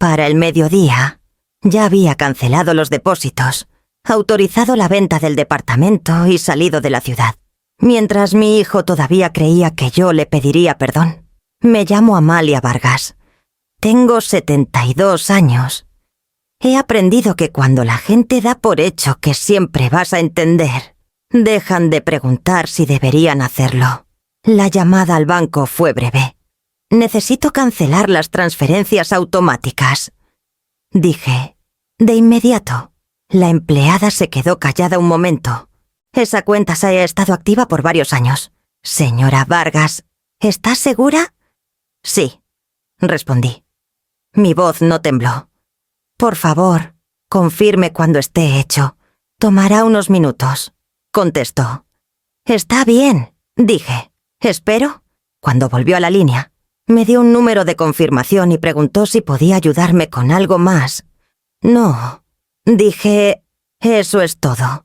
Para el mediodía, ya había cancelado los depósitos, autorizado la venta del departamento y salido de la ciudad. Mientras mi hijo todavía creía que yo le pediría perdón. Me llamo Amalia Vargas. Tengo 72 años. He aprendido que cuando la gente da por hecho que siempre vas a entender, dejan de preguntar si deberían hacerlo. La llamada al banco fue breve. Necesito cancelar las transferencias automáticas, dije. De inmediato, la empleada se quedó callada un momento. Esa cuenta se ha estado activa por varios años. Señora Vargas, ¿está segura? Sí, respondí. Mi voz no tembló. Por favor, confirme cuando esté hecho. Tomará unos minutos, contestó. Está bien, dije. ¿Espero? Cuando volvió a la línea, me dio un número de confirmación y preguntó si podía ayudarme con algo más. No, dije, eso es todo.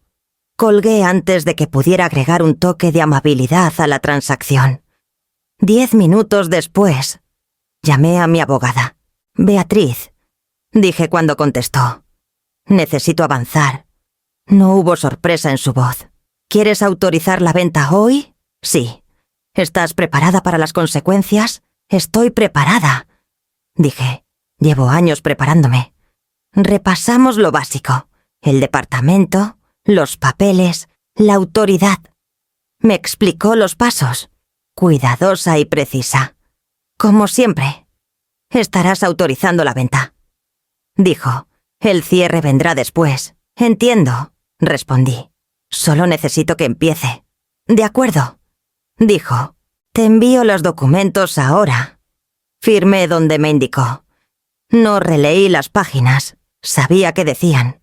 Colgué antes de que pudiera agregar un toque de amabilidad a la transacción. 10 minutos después, llamé a mi abogada. Beatriz, dije cuando contestó. Necesito avanzar. No hubo sorpresa en su voz. ¿Quieres autorizar la venta hoy? Sí. ¿Estás preparada para las consecuencias? Estoy preparada, dije. Llevo años preparándome. Repasamos lo básico. El departamento, los papeles, la autoridad. Me explicó los pasos, cuidadosa y precisa. Como siempre. Estarás autorizando la venta, dijo. El cierre vendrá después. Entiendo, respondí. Solo necesito que empiece. De acuerdo, dijo. Te envío los documentos ahora. Firmé donde me indicó. No releí las páginas. Sabía qué decían.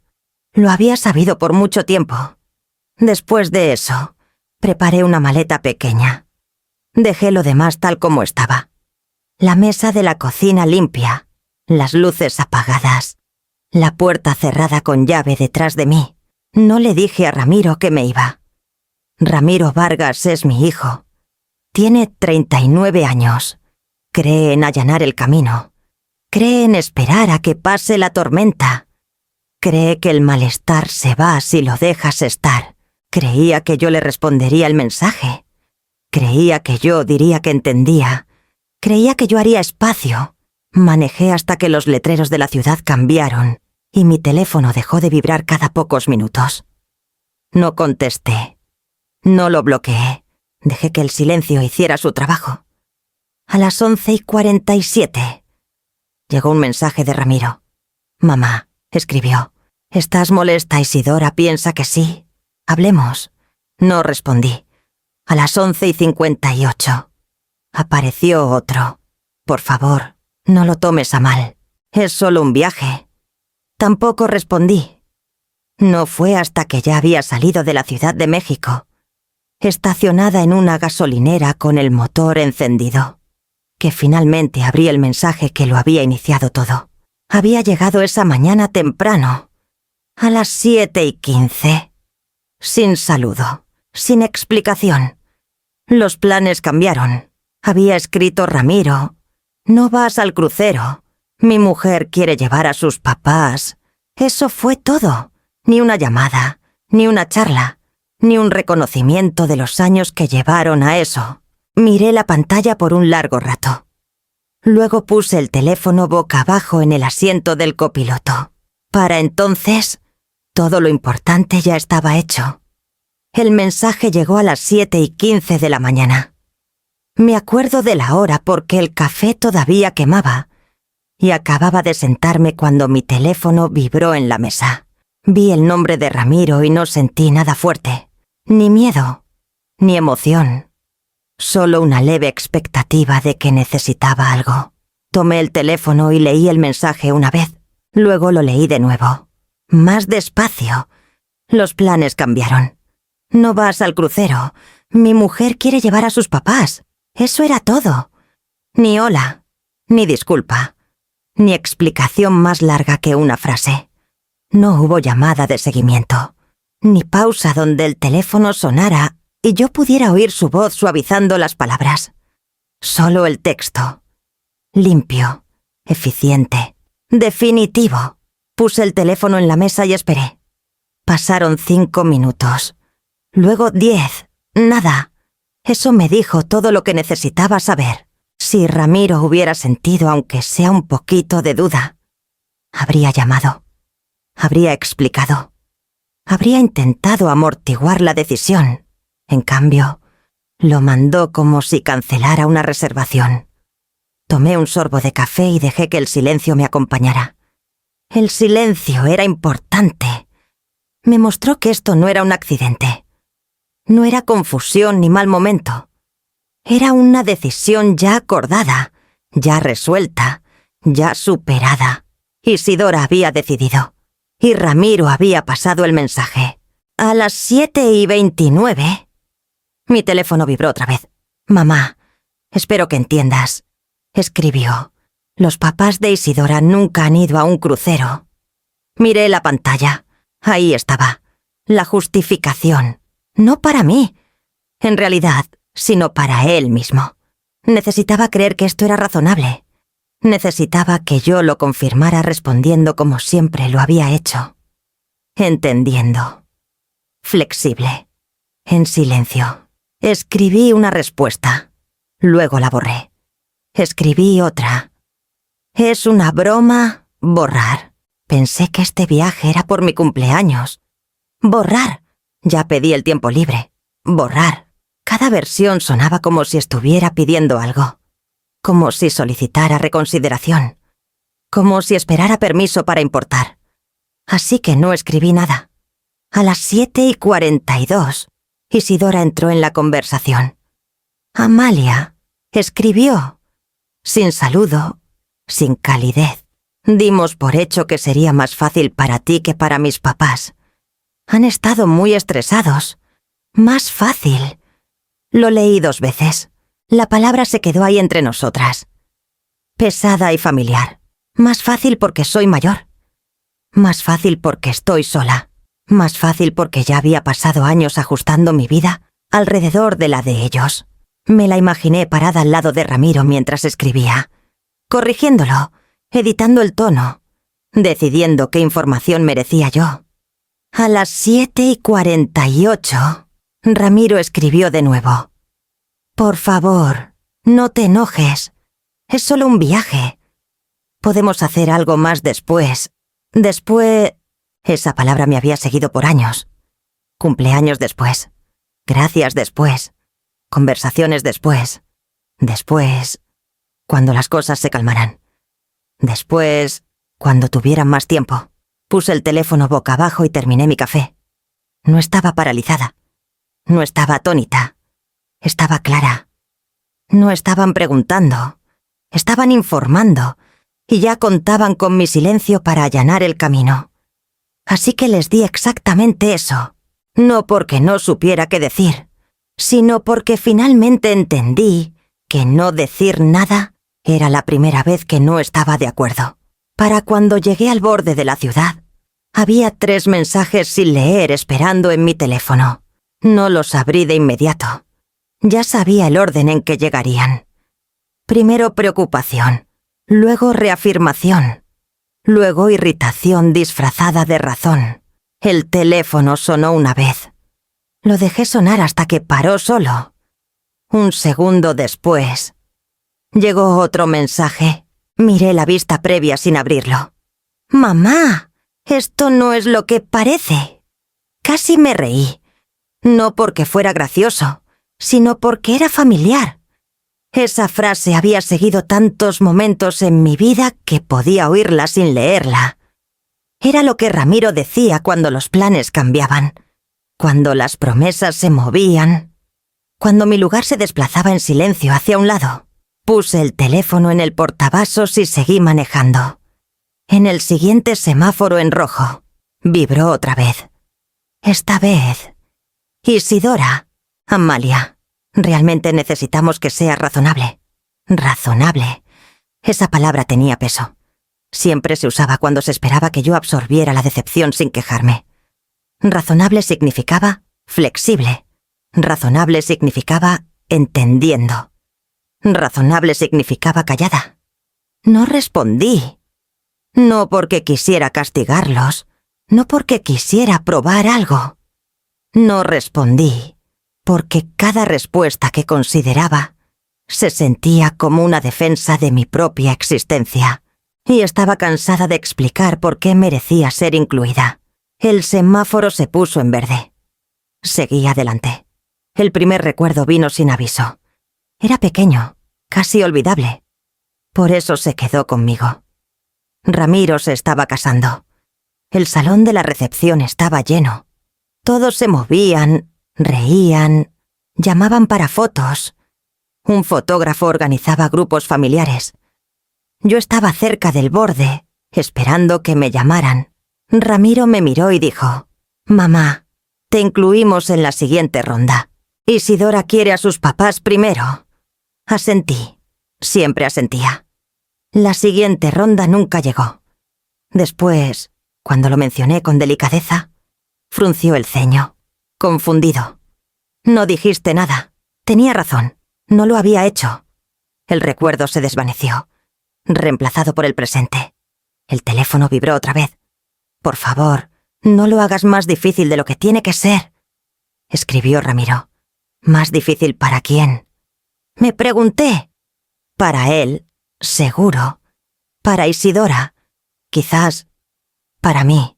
Lo había sabido por mucho tiempo. Después de eso, preparé una maleta pequeña. Dejé lo demás tal como estaba. La mesa de la cocina limpia, las luces apagadas, la puerta cerrada con llave detrás de mí. No le dije a Ramiro que me iba. Ramiro Vargas es mi hijo. Tiene 39 años. Cree en allanar el camino. Cree en esperar a que pase la tormenta. Cree que el malestar se va si lo dejas estar. Creía que yo le respondería el mensaje. Creía que yo diría que entendía. Creía que yo haría espacio. Manejé hasta que los letreros de la ciudad cambiaron y mi teléfono dejó de vibrar cada pocos minutos. No contesté. No lo bloqueé. Dejé que el silencio hiciera su trabajo. A las 11:47. Llegó un mensaje de Ramiro. Mamá, escribió. ¿Estás molesta, Isidora? Piensa que sí. Hablemos. No respondí. A las 11:58. Apareció otro. Por favor, no lo tomes a mal. Es solo un viaje. Tampoco respondí. No fue hasta que ya había salido de la Ciudad de México, estacionada en una gasolinera con el motor encendido, que finalmente abrí el mensaje que lo había iniciado todo. Había llegado esa mañana temprano, a las 7:15, sin saludo, sin explicación. Los planes cambiaron. Había escrito Ramiro: no vas al crucero, mi mujer quiere llevar a sus papás. Eso fue todo. Ni una llamada, ni una charla, ni un reconocimiento de los años que llevaron a eso. Miré la pantalla por un largo rato. Luego puse el teléfono boca abajo en el asiento del copiloto. Para entonces, todo lo importante ya estaba hecho. El mensaje llegó a las 7:15 de la mañana. Me acuerdo de la hora porque el café todavía quemaba y acababa de sentarme cuando mi teléfono vibró en la mesa. Vi el nombre de Ramiro y no sentí nada fuerte. Ni miedo, ni emoción. Solo una leve expectativa de que necesitaba algo. Tomé el teléfono y leí el mensaje una vez. Luego lo leí de nuevo. Más despacio. Los planes cambiaron. No vas al crucero. Mi mujer quiere llevar a sus papás. Eso era todo. Ni hola, ni disculpa, ni explicación más larga que una frase. No hubo llamada de seguimiento, ni pausa donde el teléfono sonara y yo pudiera oír su voz suavizando las palabras. Solo el texto. Limpio, eficiente, Definitivo. Puse el teléfono en la mesa y esperé. Pasaron 5 minutos. Luego 10. Nada. Eso me dijo todo lo que necesitaba saber. Si Ramiro hubiera sentido aunque sea un poquito de duda, habría llamado. Habría explicado. Habría intentado amortiguar la decisión. En cambio, lo mandó como si cancelara una reservación. Tomé un sorbo de café y dejé que el silencio me acompañara. El silencio era importante. Me mostró que esto no era un accidente. No era confusión ni mal momento. Era una decisión ya acordada, ya resuelta, ya superada. Isidora había decidido. Y Ramiro había pasado el mensaje. A las 7:29... Mi teléfono vibró otra vez. «Mamá, espero que entiendas», escribió. «Los papás de Isidora nunca han ido a un crucero». Miré la pantalla. Ahí estaba. La justificación. No para mí, en realidad, sino para él mismo. Necesitaba creer que esto era razonable. Necesitaba que yo lo confirmara respondiendo como siempre lo había hecho. Entendiendo. Flexible. En silencio. Escribí una respuesta. Luego la borré. Escribí otra. «Es una broma, borrar». Pensé que este viaje era por mi cumpleaños. Borrar. Ya pedí el tiempo libre. Borrar. Cada versión sonaba como si estuviera pidiendo algo. Como si solicitara reconsideración. Como si esperara permiso para importar. Así que no escribí nada. A las 7:42, Isidora entró en la conversación. Amalia escribió. Sin saludo, sin calidez. Dimos por hecho que sería más fácil para ti que para mis papás. Han estado muy estresados. Más fácil. Lo leí 2 veces. La palabra se quedó ahí entre nosotras. Pesada y familiar. Más fácil porque soy mayor. Más fácil porque estoy sola. Más fácil porque ya había pasado años ajustando mi vida alrededor de la de ellos. Me la imaginé parada al lado de Ramiro mientras escribía, corrigiéndolo, editando el tono, decidiendo qué información merecía yo. A las 7:48, Ramiro escribió de nuevo. «Por favor, no te enojes. Es solo un viaje. Podemos hacer algo más después. Después...» Esa palabra me había seguido por años. Cumpleaños después. Gracias después. Conversaciones después. Después... Cuando las cosas se calmaran. Después... Cuando tuvieran más tiempo. Puse el teléfono boca abajo y terminé mi café. No estaba paralizada. No estaba atónita. Estaba clara. No estaban preguntando. Estaban informando. Y ya contaban con mi silencio para allanar el camino. Así que les di exactamente eso. No porque no supiera qué decir, sino porque finalmente entendí que no decir nada era la primera vez que no estaba de acuerdo. Para cuando llegué al borde de la ciudad, había 3 mensajes sin leer esperando en mi teléfono. No los abrí de inmediato. Ya sabía el orden en que llegarían. Primero preocupación, luego reafirmación, luego irritación disfrazada de razón. El teléfono sonó una vez. Lo dejé sonar hasta que paró solo. Un segundo después, llegó otro mensaje. Miré la vista previa sin abrirlo. «Mamá, esto no es lo que parece». Casi me reí. No porque fuera gracioso, sino porque era familiar. Esa frase había seguido tantos momentos en mi vida que podía oírla sin leerla. Era lo que Ramiro decía cuando los planes cambiaban, cuando las promesas se movían, cuando mi lugar se desplazaba en silencio hacia un lado. Puse el teléfono en el portavasos y seguí manejando. En el siguiente semáforo en rojo, vibró otra vez. Esta vez... Isidora, Amalia, realmente necesitamos que sea razonable. Razonable. Esa palabra tenía peso. Siempre se usaba cuando se esperaba que yo absorbiera la decepción sin quejarme. Razonable significaba flexible. Razonable significaba entendiendo. Razonable significaba callada. No respondí. No porque quisiera castigarlos, no porque quisiera probar algo. No respondí, porque cada respuesta que consideraba se sentía como una defensa de mi propia existencia, y estaba cansada de explicar por qué merecía ser incluida. El semáforo se puso en verde. Seguí adelante. El primer recuerdo vino sin aviso. Era pequeño, casi olvidable. Por eso se quedó conmigo. Ramiro se estaba casando. El salón de la recepción estaba lleno. Todos se movían, reían, llamaban para fotos. Un fotógrafo organizaba grupos familiares. Yo estaba cerca del borde, esperando que me llamaran. Ramiro me miró y dijo: «Mamá, te incluimos en la siguiente ronda. Isidora quiere a sus papás primero». Asentí. Siempre asentía. La siguiente ronda nunca llegó. Después, cuando lo mencioné con delicadeza, frunció el ceño, confundido. «No dijiste nada. Tenía razón. No lo había hecho». El recuerdo se desvaneció, reemplazado por el presente. El teléfono vibró otra vez. «Por favor, no lo hagas más difícil de lo que tiene que ser», escribió Ramiro. «¿Más difícil para quién?». Me pregunté. Para él, seguro. Para Isidora, quizás. Para mí.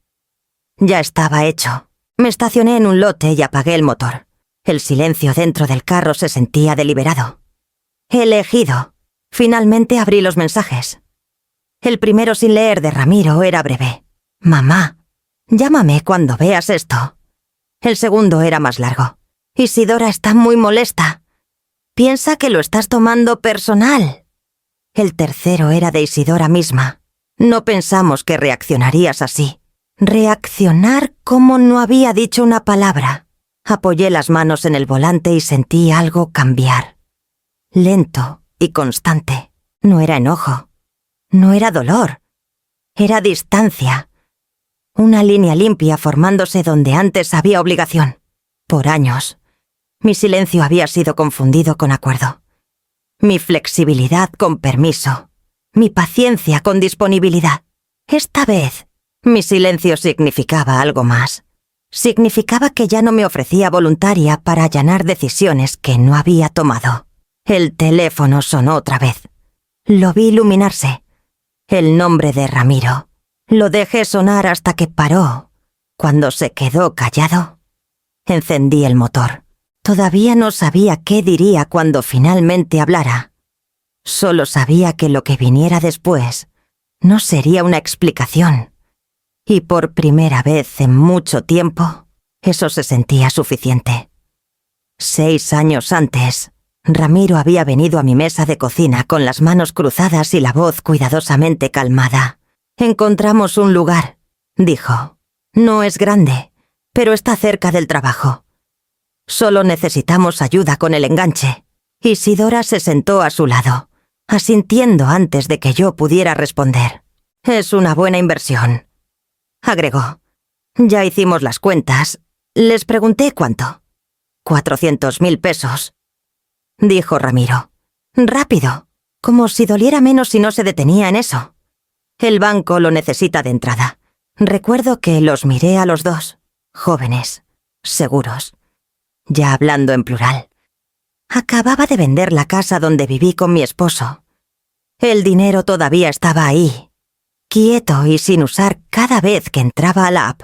Ya estaba hecho. Me estacioné en un lote y apagué el motor. El silencio dentro del carro se sentía deliberado. Elegido. Finalmente abrí los mensajes. El primero sin leer de Ramiro era breve. «Mamá, llámame cuando veas esto». El segundo era más largo. «Isidora está muy molesta. Piensa que lo estás tomando personal». El tercero era de Isidora misma. «No pensamos que reaccionarías así». Reaccionar como no había dicho una palabra. Apoyé las manos en el volante y sentí algo cambiar. Lento y constante. No era enojo. No era dolor. Era distancia. Una línea limpia formándose donde antes había obligación. Por años, mi silencio había sido confundido con acuerdo. Mi flexibilidad con permiso. Mi paciencia con disponibilidad. Esta vez, mi silencio significaba algo más. Significaba que ya no me ofrecía voluntaria para allanar decisiones que no había tomado. El teléfono sonó otra vez. Lo vi iluminarse. El nombre de Ramiro. Lo dejé sonar hasta que paró. Cuando se quedó callado, encendí el motor. Todavía no sabía qué diría cuando finalmente hablara. Solo sabía que lo que viniera después no sería una explicación. Y por primera vez en mucho tiempo, eso se sentía suficiente. 6 años antes, Ramiro había venido a mi mesa de cocina con las manos cruzadas y la voz cuidadosamente calmada. «Encontramos un lugar», dijo. «No es grande, pero está cerca del trabajo. Solo necesitamos ayuda con el enganche». Isidora se sentó a su lado, asintiendo antes de que yo pudiera responder. «Es una buena inversión», agregó. «Ya hicimos las cuentas. Les pregunté cuánto». 400.000 pesos, dijo Ramiro. Rápido, como si doliera menos si no se detenía en eso. «El banco lo necesita de entrada». Recuerdo que los miré a los dos, jóvenes, seguros, ya hablando en plural. Acababa de vender la casa donde viví con mi esposo. El dinero todavía estaba ahí, quieto y sin usar cada vez que entraba a la app.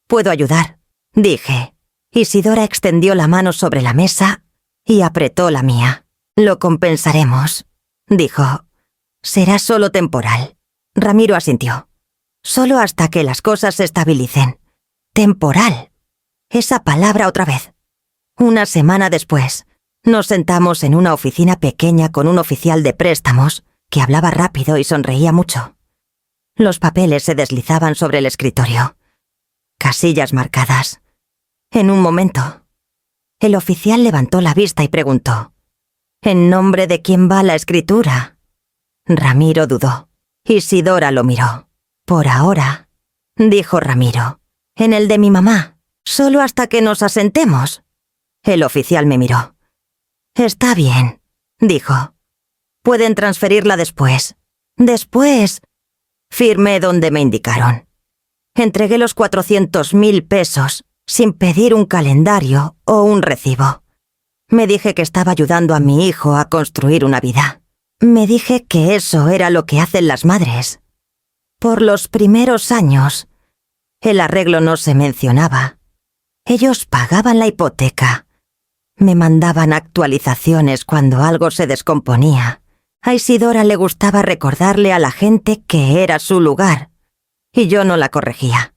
«Puedo ayudar», dije. Isidora extendió la mano sobre la mesa y apretó la mía. «Lo compensaremos», dijo. «Será solo temporal». Ramiro asintió. «Solo hasta que las cosas se estabilicen». Temporal. Esa palabra otra vez. Una semana después, nos sentamos en una oficina pequeña con un oficial de préstamos que hablaba rápido y sonreía mucho. Los papeles se deslizaban sobre el escritorio. Casillas marcadas. En un momento, el oficial levantó la vista y preguntó: «¿En nombre de quién va la escritura?». Ramiro dudó. Isidora lo miró. «Por ahora», dijo Ramiro, «en el de mi mamá, solo hasta que nos asentemos». El oficial me miró. «Está bien», dijo. «Pueden transferirla después». «Después». Firmé donde me indicaron. Entregué los 400.000 pesos sin pedir un calendario o un recibo. Me dije que estaba ayudando a mi hijo a construir una vida. Me dije que eso era lo que hacen las madres. Por los primeros años, el arreglo no se mencionaba. Ellos pagaban la hipoteca. Me mandaban actualizaciones cuando algo se descomponía. A Isidora le gustaba recordarle a la gente que era su lugar, y yo no la corregía.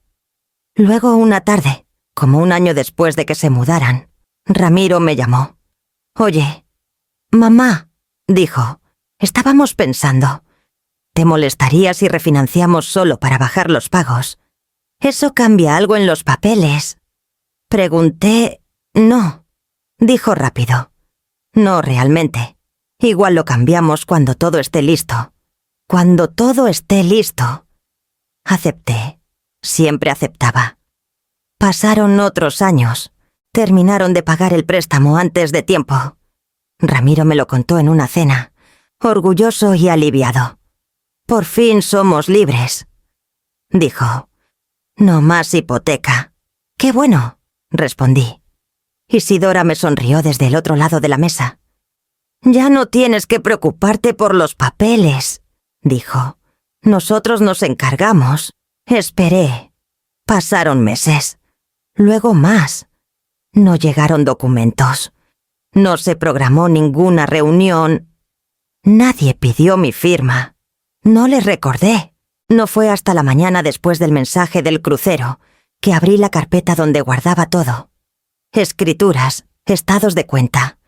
Luego, una tarde, como un año después de que se mudaran, Ramiro me llamó. «Oye, mamá», dijo, «estábamos pensando. ¿Te molestaría si refinanciamos solo para bajar los pagos? ¿Eso cambia algo en los papeles?» Pregunté. «No», dijo rápido. «No realmente. Igual lo cambiamos cuando todo esté listo». «Cuando todo esté listo». Acepté. Siempre aceptaba. Pasaron otros años. Terminaron de pagar el préstamo antes de tiempo. Ramiro me lo contó en una cena, orgulloso y aliviado. «Por fin somos libres», dijo. «No más hipoteca». «Qué bueno», respondí. Isidora me sonrió desde el otro lado de la mesa. «Ya no tienes que preocuparte por los papeles», dijo. «Nosotros nos encargamos». Esperé. Pasaron meses. Luego más. No llegaron documentos. No se programó ninguna reunión. Nadie pidió mi firma. No les recordé. No fue hasta la mañana después del mensaje del crucero que abrí la carpeta donde guardaba todo. Escrituras, estados de cuenta,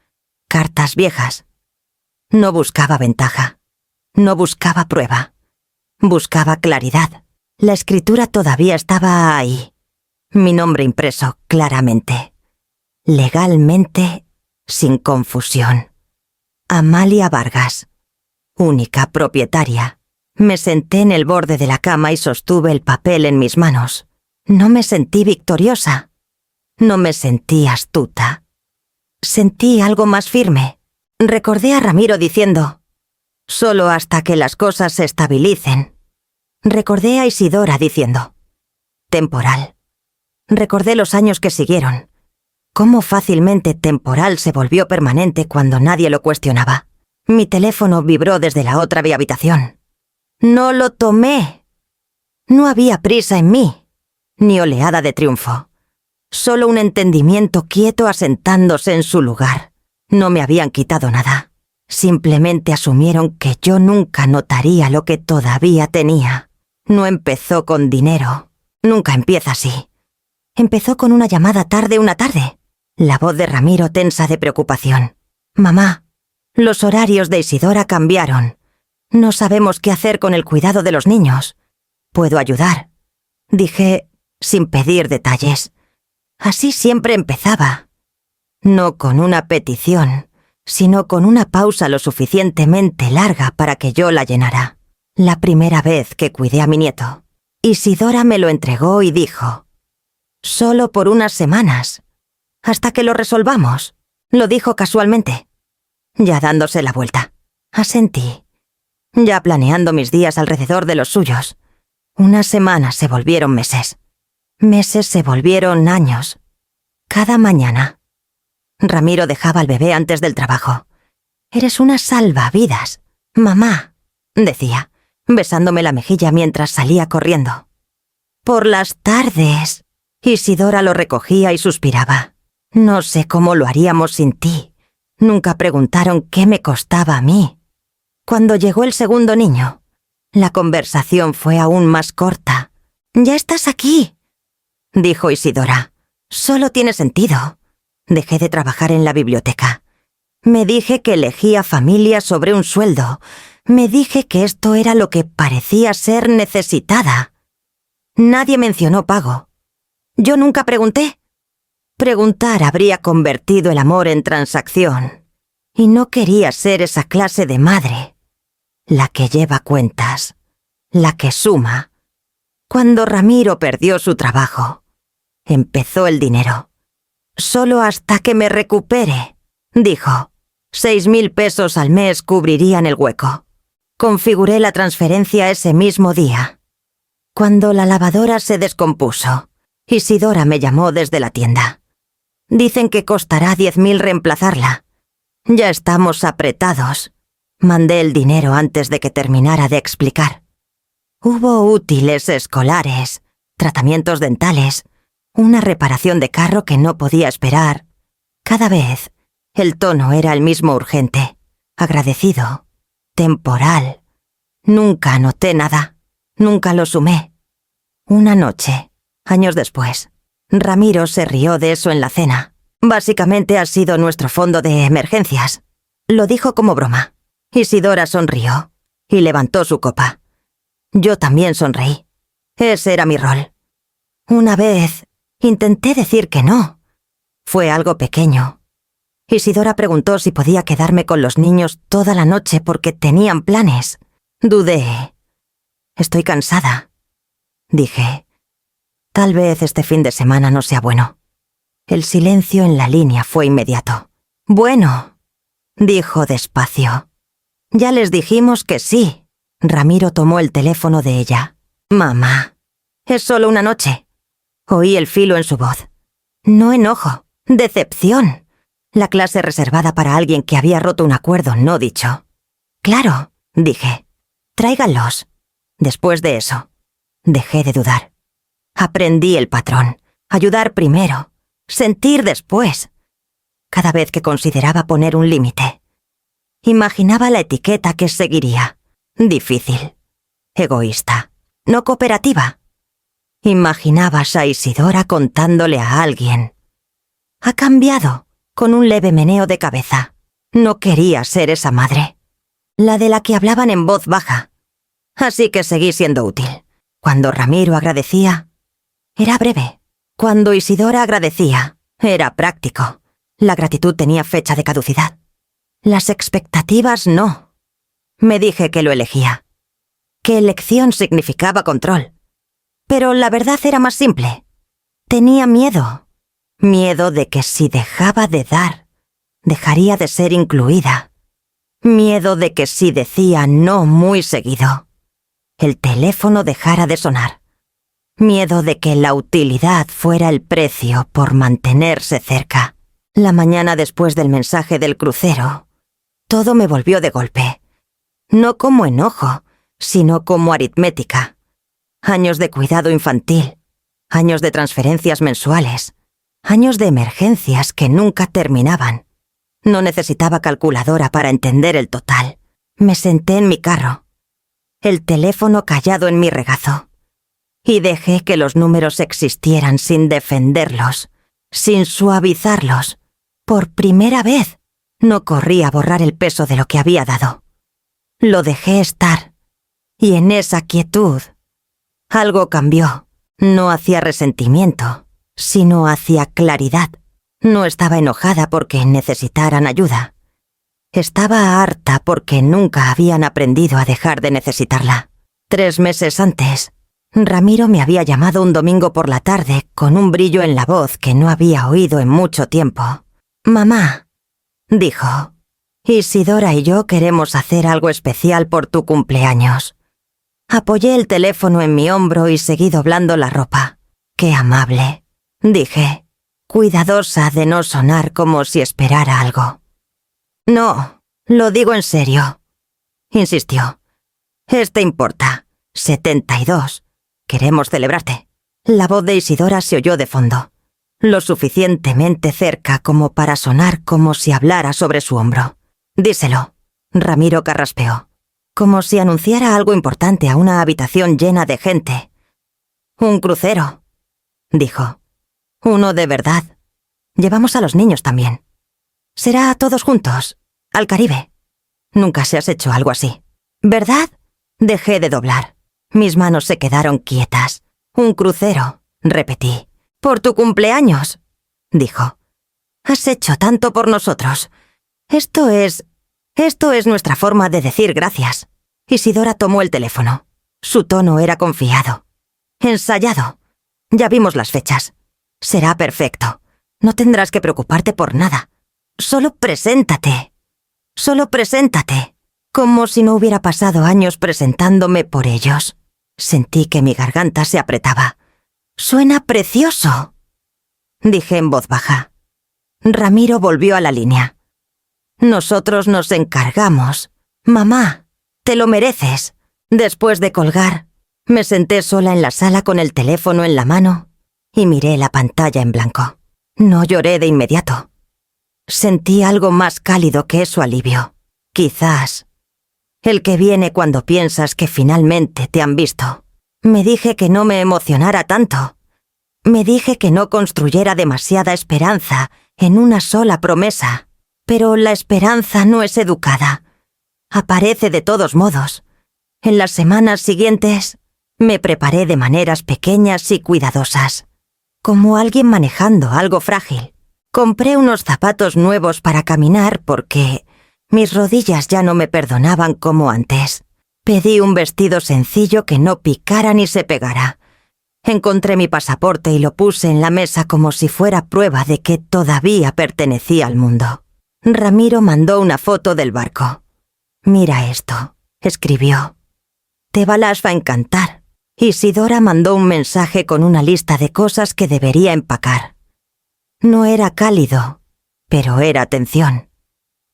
cartas viejas. No buscaba ventaja. No buscaba prueba. Buscaba claridad. La escritura todavía estaba ahí. Mi nombre impreso claramente. Legalmente, sin confusión. Amalia Vargas. Única propietaria. Me senté en el borde de la cama y sostuve el papel en mis manos. No me sentí victoriosa. No me sentí astuta. Sentí algo más firme. Recordé a Ramiro diciendo: «Solo hasta que las cosas se estabilicen». Recordé a Isidora diciendo: «Temporal». Recordé los años que siguieron. Cómo fácilmente temporal se volvió permanente cuando nadie lo cuestionaba. Mi teléfono vibró desde la otra habitación. No lo tomé. No había prisa en mí, ni oleada de triunfo. Solo un entendimiento quieto asentándose en su lugar. No me habían quitado nada. Simplemente asumieron que yo nunca notaría lo que todavía tenía. No empezó con dinero. Nunca empieza así. Empezó con una llamada tarde una tarde. La voz de Ramiro tensa de preocupación. «Mamá, los horarios de Isidora cambiaron. No sabemos qué hacer con el cuidado de los niños. ¿Puedo ayudar?», dije, sin pedir detalles. Así siempre empezaba. No con una petición, sino con una pausa lo suficientemente larga para que yo la llenara. La primera vez que cuidé a mi nieto, Isidora me lo entregó y dijo: «Solo por unas semanas, hasta que lo resolvamos», lo dijo casualmente. Ya dándose la vuelta, asentí, ya planeando mis días alrededor de los suyos. Unas semanas se volvieron meses. Meses se volvieron años. Cada mañana. Ramiro dejaba al bebé antes del trabajo. «Eres una salvavidas, mamá», decía, besándome la mejilla mientras salía corriendo. Por las tardes, Isidora lo recogía y suspiraba. «No sé cómo lo haríamos sin ti. Nunca preguntaron qué me costaba a mí». Cuando llegó el segundo niño, la conversación fue aún más corta. «Ya estás aquí», dijo Isidora. «Solo tiene sentido». Dejé de trabajar en la biblioteca. Me dije que elegía familia sobre un sueldo. Me dije que esto era lo que parecía ser necesitada. Nadie mencionó pago. Yo nunca pregunté. Preguntar habría convertido el amor en transacción. Y no quería ser esa clase de madre. La que lleva cuentas. La que suma. Cuando Ramiro perdió su trabajo, empezó el dinero. «Solo hasta que me recupere», dijo. 6.000 pesos al mes cubrirían el hueco. Configuré la transferencia ese mismo día. Cuando la lavadora se descompuso, Isidora me llamó desde la tienda. Dicen que costará 10.000 reemplazarla. Ya estamos apretados. Mandé el dinero antes de que terminara de explicar. Hubo útiles escolares, tratamientos dentales, una reparación de carro que no podía esperar. Cada vez, el tono era el mismo urgente, agradecido, temporal. Nunca anoté nada, nunca lo sumé. Una noche, años después, Ramiro se rió de eso en la cena. Básicamente ha sido nuestro fondo de emergencias. Lo dijo como broma. Isidora sonrió y levantó su copa. Yo también sonreí. Ese era mi rol. Una vez intenté decir que no. Fue algo pequeño. Isidora preguntó si podía quedarme con los niños toda la noche porque tenían planes. Dudé. Estoy cansada. Dije, tal vez este fin de semana no sea bueno. El silencio en la línea fue inmediato. Bueno, dijo despacio. Ya les dijimos que sí. Ramiro tomó el teléfono de ella. Mamá, es solo una noche. Oí el filo en su voz. No enojo, decepción. La clase reservada para alguien que había roto un acuerdo no dicho. Claro, dije. Tráiganlos. Después de eso, dejé de dudar. Aprendí el patrón. Ayudar primero. Sentir después. Cada vez que consideraba poner un límite, imaginaba la etiqueta que seguiría. Difícil. Egoísta. No cooperativa. Imaginabas a Isidora contándole a alguien. Ha cambiado, con un leve meneo de cabeza. No quería ser esa madre. La de la que hablaban en voz baja. Así que seguí siendo útil. Cuando Ramiro agradecía, era breve. Cuando Isidora agradecía, era práctico. La gratitud tenía fecha de caducidad. Las expectativas no. Me dije que lo elegía. Que elección significaba control. Pero la verdad era más simple. Tenía miedo. Miedo de que si dejaba de dar, dejaría de ser incluida. Miedo de que si decía no muy seguido, el teléfono dejara de sonar. Miedo de que la utilidad fuera el precio por mantenerse cerca. La mañana después del mensaje del crucero, todo me volvió de golpe. No como enojo, sino como aritmética. Años de cuidado infantil, años de transferencias mensuales, años de emergencias que nunca terminaban. No necesitaba calculadora para entender el total. Me senté en mi carro, el teléfono callado en mi regazo, y dejé que los números existieran sin defenderlos, sin suavizarlos. Por primera vez, no corrí a borrar el peso de lo que había dado. Lo dejé estar, y en esa quietud, algo cambió. No hacia resentimiento, sino hacia claridad. No estaba enojada porque necesitaran ayuda. Estaba harta porque nunca habían aprendido a dejar de necesitarla. 3 meses antes, Ramiro me había llamado un domingo por la tarde con un brillo en la voz que no había oído en mucho tiempo. «Mamá», dijo, «Isidora y yo queremos hacer algo especial por tu cumpleaños». Apoyé el teléfono en mi hombro y seguí doblando la ropa. «Qué amable», dije, cuidadosa de no sonar como si esperara algo. «No, lo digo en serio», insistió. Importa. 72. Queremos celebrarte». La voz de Isidora se oyó de fondo, lo suficientemente cerca como para sonar como si hablara sobre su hombro. «Díselo», Ramiro carraspeó, como si anunciara algo importante a una habitación llena de gente. «Un crucero», dijo. «Uno de verdad. Llevamos a los niños también. Será todos juntos, al Caribe. Nunca se has hecho algo así, ¿verdad?» Dejé de doblar. Mis manos se quedaron quietas. «Un crucero», repetí. «Por tu cumpleaños», dijo. «Has hecho tanto por nosotros. Esto es nuestra forma de decir gracias». Isidora tomó el teléfono. Su tono era confiado. «Ensayado. Ya vimos las fechas. Será perfecto. No tendrás que preocuparte por nada. Solo preséntate. Solo preséntate». Como si no hubiera pasado años presentándome por ellos. Sentí que mi garganta se apretaba. «¡Suena precioso!», dije en voz baja. Ramiro volvió a la línea. «Nosotros nos encargamos. Mamá, te lo mereces». Después de colgar, me senté sola en la sala con el teléfono en la mano y miré la pantalla en blanco. No lloré de inmediato. Sentí algo más cálido que su alivio. Quizás el que viene cuando piensas que finalmente te han visto. Me dije que no me emocionara tanto. Me dije que no construyera demasiada esperanza en una sola promesa. Pero la esperanza no es educada. Aparece de todos modos. En las semanas siguientes, me preparé de maneras pequeñas y cuidadosas, como alguien manejando algo frágil. Compré unos zapatos nuevos para caminar porque mis rodillas ya no me perdonaban como antes. Pedí un vestido sencillo que no picara ni se pegara. Encontré mi pasaporte y lo puse en la mesa como si fuera prueba de que todavía pertenecía al mundo. Ramiro mandó una foto del barco. «Mira esto», escribió. «Te va a encantar». Isidora mandó un mensaje con una lista de cosas que debería empacar. No era cálido, pero era atención.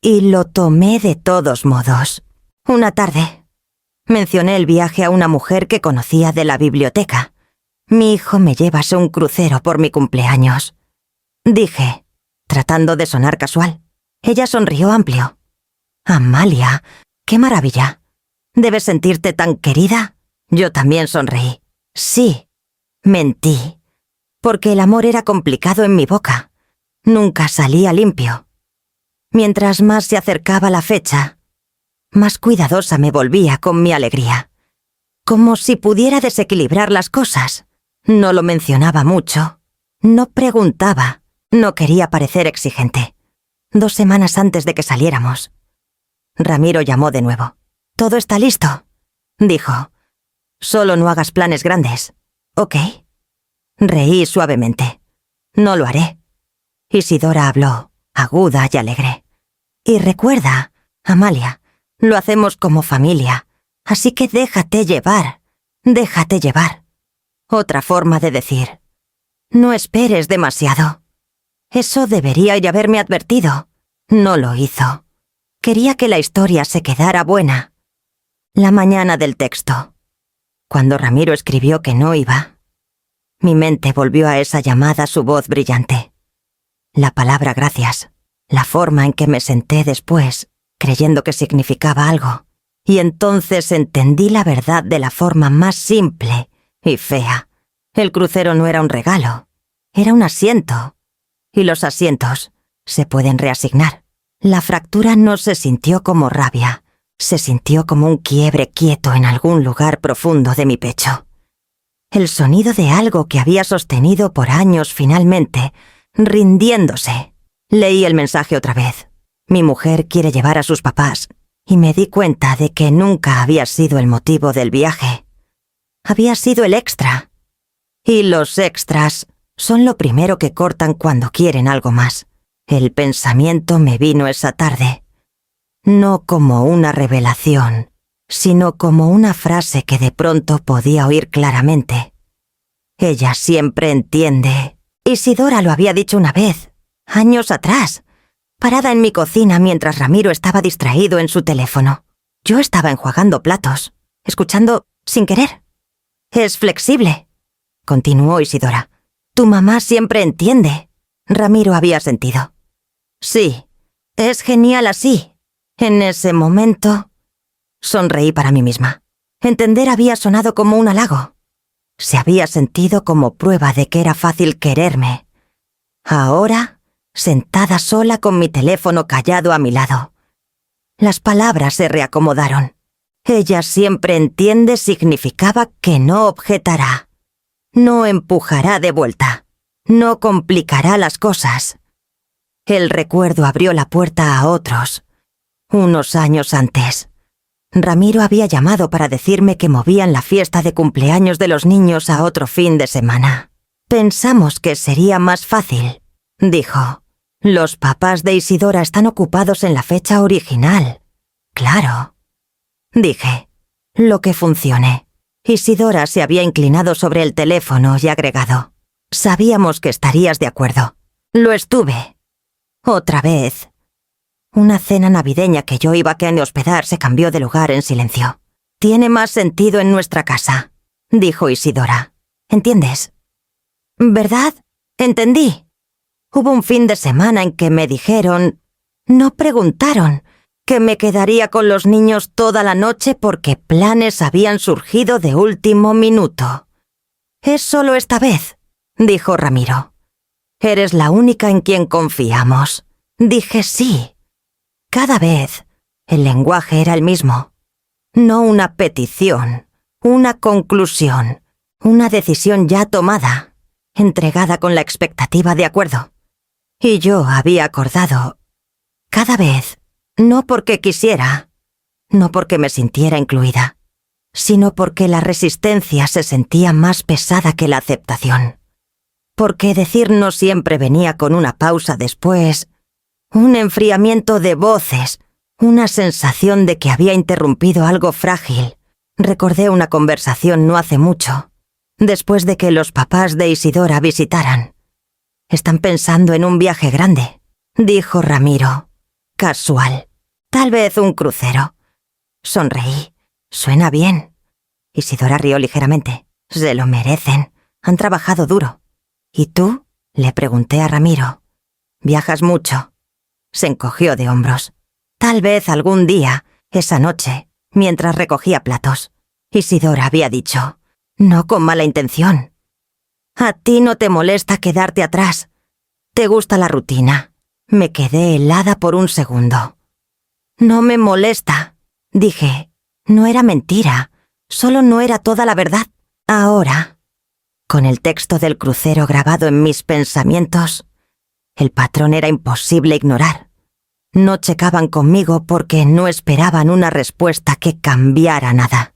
Y lo tomé de todos modos. Una tarde, mencioné el viaje a una mujer que conocía de la biblioteca. «Mi hijo me lleva a un crucero por mi cumpleaños», dije, tratando de sonar casual. Ella sonrió amplio. «Amalia, qué maravilla. ¿Debes sentirte tan querida?». Yo también sonreí. Sí, mentí, porque el amor era complicado en mi boca. Nunca salía limpio. Mientras más se acercaba la fecha, más cuidadosa me volvía con mi alegría. Como si pudiera desequilibrar las cosas. No lo mencionaba mucho. No preguntaba. No quería parecer exigente. 2 semanas antes de que saliéramos, Ramiro llamó de nuevo. «Todo está listo», dijo. «Solo no hagas planes grandes, ¿ok?». Reí suavemente. «No lo haré». Isidora habló, aguda y alegre. «Y recuerda, Amalia, lo hacemos como familia, así que déjate llevar, déjate llevar». Otra forma de decir, «No esperes demasiado». Eso debería haberme advertido. No lo hizo. Quería que la historia se quedara buena. La mañana del texto, cuando Ramiro escribió que no iba, mi mente volvió a esa llamada, su voz brillante. La palabra gracias, la forma en que me senté después, creyendo que significaba algo, y entonces entendí la verdad de la forma más simple y fea. El crucero no era un regalo, era un asiento, y los asientos se pueden reasignar. La fractura no se sintió como rabia, se sintió como un quiebre quieto en algún lugar profundo de mi pecho. El sonido de algo que había sostenido por años finalmente, rindiéndose. Leí el mensaje otra vez. Mi mujer quiere llevar a sus papás, y me di cuenta de que nunca había sido el motivo del viaje. Había sido el extra. Y los extras son lo primero que cortan cuando quieren algo más. El pensamiento me vino esa tarde. No como una revelación, sino como una frase que de pronto podía oír claramente. «Ella siempre entiende». Isidora lo había dicho una vez, años atrás, parada en mi cocina mientras Ramiro estaba distraído en su teléfono. Yo estaba enjuagando platos, escuchando sin querer. «Es flexible», continuó Isidora. «Tu mamá siempre entiende». Ramiro había sentido. «Sí, es genial así». En ese momento, sonreí para mí misma. Entender había sonado como un halago. Se había sentido como prueba de que era fácil quererme. Ahora, sentada sola con mi teléfono callado a mi lado, las palabras se reacomodaron. «Ella siempre entiende» significaba que no objetará, no empujará de vuelta, no complicará las cosas. El recuerdo abrió la puerta a otros. Unos años antes, Ramiro había llamado para decirme que movían la fiesta de cumpleaños de los niños a otro fin de semana. «Pensamos que sería más fácil», dijo. «Los papás de Isidora están ocupados en la fecha original». «Claro», dije. «Lo que funcione». Isidora se había inclinado sobre el teléfono y agregado: «Sabíamos que estarías de acuerdo. Lo estuve. Otra vez». Una cena navideña que yo iba a hospedar se cambió de lugar en silencio. «Tiene más sentido en nuestra casa», dijo Isidora. «¿Entiendes?» «¿Verdad? Entendí. Hubo un fin de semana en que me dijeron, no preguntaron, que me quedaría con los niños toda la noche porque planes habían surgido de último minuto». «Es solo esta vez», dijo Ramiro. «Eres la única en quien confiamos». Dije sí. Cada vez, el lenguaje era el mismo. No una petición, una conclusión, una decisión ya tomada, entregada con la expectativa de acuerdo. Y yo había acordado, cada vez, no porque quisiera, no porque me sintiera incluida, sino porque la resistencia se sentía más pesada que la aceptación. Porque decir no siempre venía con una pausa después, un enfriamiento de voces, una sensación de que había interrumpido algo frágil. Recordé una conversación no hace mucho, después de que los papás de Isidora visitaran. «Están pensando en un viaje grande», dijo Ramiro. «Casual. Tal vez un crucero». Sonreí. «Suena bien». Isidora rió ligeramente. «Se lo merecen. Han trabajado duro». «¿Y tú?», le pregunté a Ramiro. «¿Viajas mucho?». Se encogió de hombros. «Tal vez algún día, esa noche, mientras recogía platos». Isidora había dicho, no con mala intención: «A ti no te molesta quedarte atrás. Te gusta la rutina». Me quedé helada por un segundo. «No me molesta», dije. No era mentira, solo no era toda la verdad. Ahora, con el texto del crucero grabado en mis pensamientos, el patrón era imposible ignorar. No checaban conmigo porque no esperaban una respuesta que cambiara nada.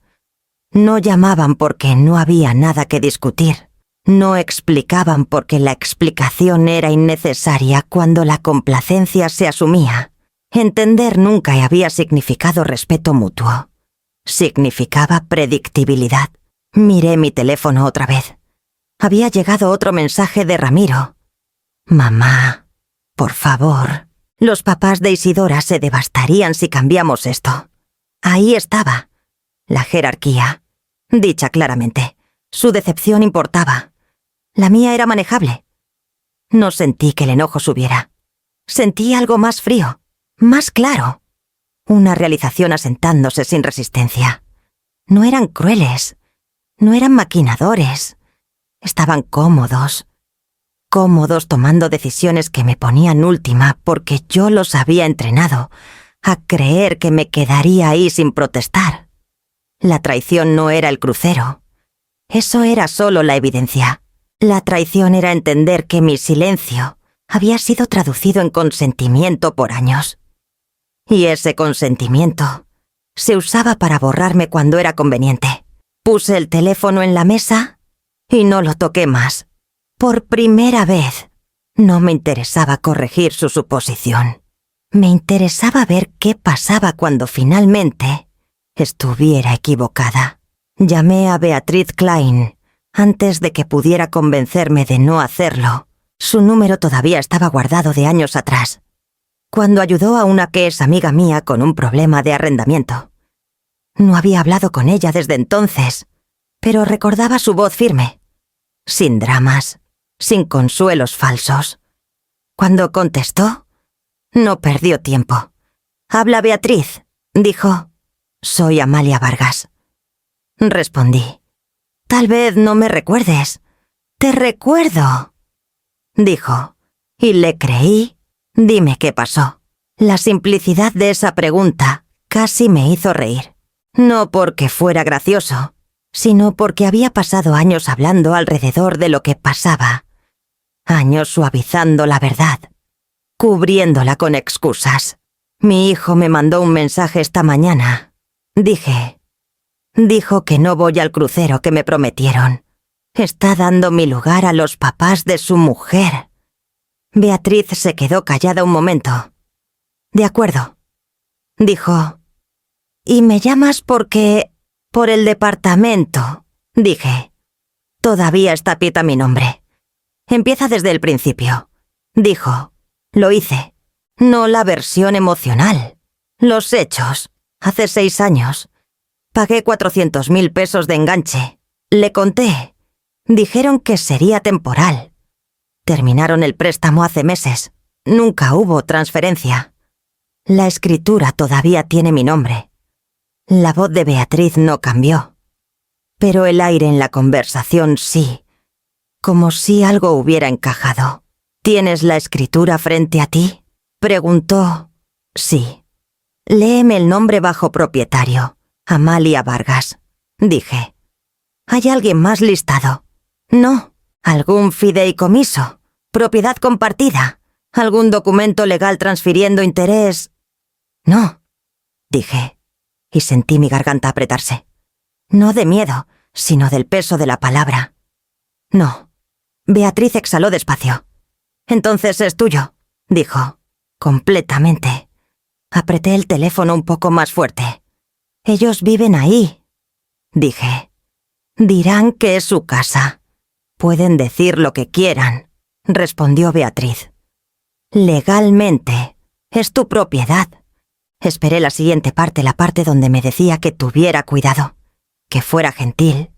No llamaban porque no había nada que discutir. No explicaban porque la explicación era innecesaria cuando la complacencia se asumía. Entender nunca había significado respeto mutuo. Significaba predictibilidad. Miré mi teléfono otra vez. Había llegado otro mensaje de Ramiro. «Mamá, por favor». Los papás de Isidora se devastarían si cambiamos esto. Ahí estaba. La jerarquía. Dicha claramente. Su decepción importaba. La mía era manejable. No sentí que el enojo subiera. Sentí algo más frío, más claro. Una realización asentándose sin resistencia. No eran crueles. No eran maquinadores. Estaban cómodos. Cómodos tomando decisiones que me ponían última porque yo los había entrenado a creer que me quedaría ahí sin protestar. La traición no era el crucero. Eso era solo la evidencia. La traición era entender que mi silencio había sido traducido en consentimiento por años. Y ese consentimiento se usaba para borrarme cuando era conveniente. Puse el teléfono en la mesa y no lo toqué más. Por primera vez, no me interesaba corregir su suposición. Me interesaba ver qué pasaba cuando finalmente estuviera equivocada. Llamé a Beatriz Klein antes de que pudiera convencerme de no hacerlo. Su número todavía estaba guardado de años atrás, cuando ayudó a una que es amiga mía con un problema de arrendamiento. No había hablado con ella desde entonces, pero recordaba su voz firme, sin dramas, sin consuelos falsos. Cuando contestó, no perdió tiempo. «Habla Beatriz», dijo. «Soy Amalia Vargas». Respondí. «Tal vez no me recuerdes». «Te recuerdo», dijo. Y le creí. Dime qué pasó. La simplicidad de esa pregunta casi me hizo reír. No porque fuera gracioso, sino porque había pasado años hablando alrededor de lo que pasaba. Años suavizando la verdad, cubriéndola con excusas. «Mi hijo me mandó un mensaje esta mañana», dije. «Dijo que no voy al crucero que me prometieron. Está dando mi lugar a los papás de su mujer». Beatriz se quedó callada un momento. «De acuerdo», dijo. «¿Y me llamas porque Por el departamento, dije. Todavía está Pita mi nombre. Empieza desde el principio. Dijo. Lo hice. No la versión emocional. Los hechos. Hace 6 años. Pagué 400.000 pesos de enganche. Le conté. Dijeron que sería temporal. Terminaron el préstamo hace meses. Nunca hubo transferencia. La escritura todavía tiene mi nombre. La voz de Beatriz no cambió. Pero el aire en la conversación sí. Como si algo hubiera encajado. ¿Tienes la escritura frente a ti? Preguntó. Sí. Léeme el nombre bajo propietario. Amalia Vargas. Dije. ¿Hay alguien más listado? No. ¿Algún fideicomiso? ¿Propiedad compartida? ¿Algún documento legal transfiriendo interés? No. Dije. Y sentí mi garganta apretarse. No de miedo, sino del peso de la palabra. No. Beatriz exhaló despacio. Entonces es tuyo, dijo. Completamente. Apreté el teléfono un poco más fuerte. Ellos viven ahí, dije. Dirán que es su casa. Pueden decir lo que quieran, respondió Beatriz. Legalmente, es tu propiedad. Esperé la siguiente parte, la parte donde me decía que tuviera cuidado, que fuera gentil,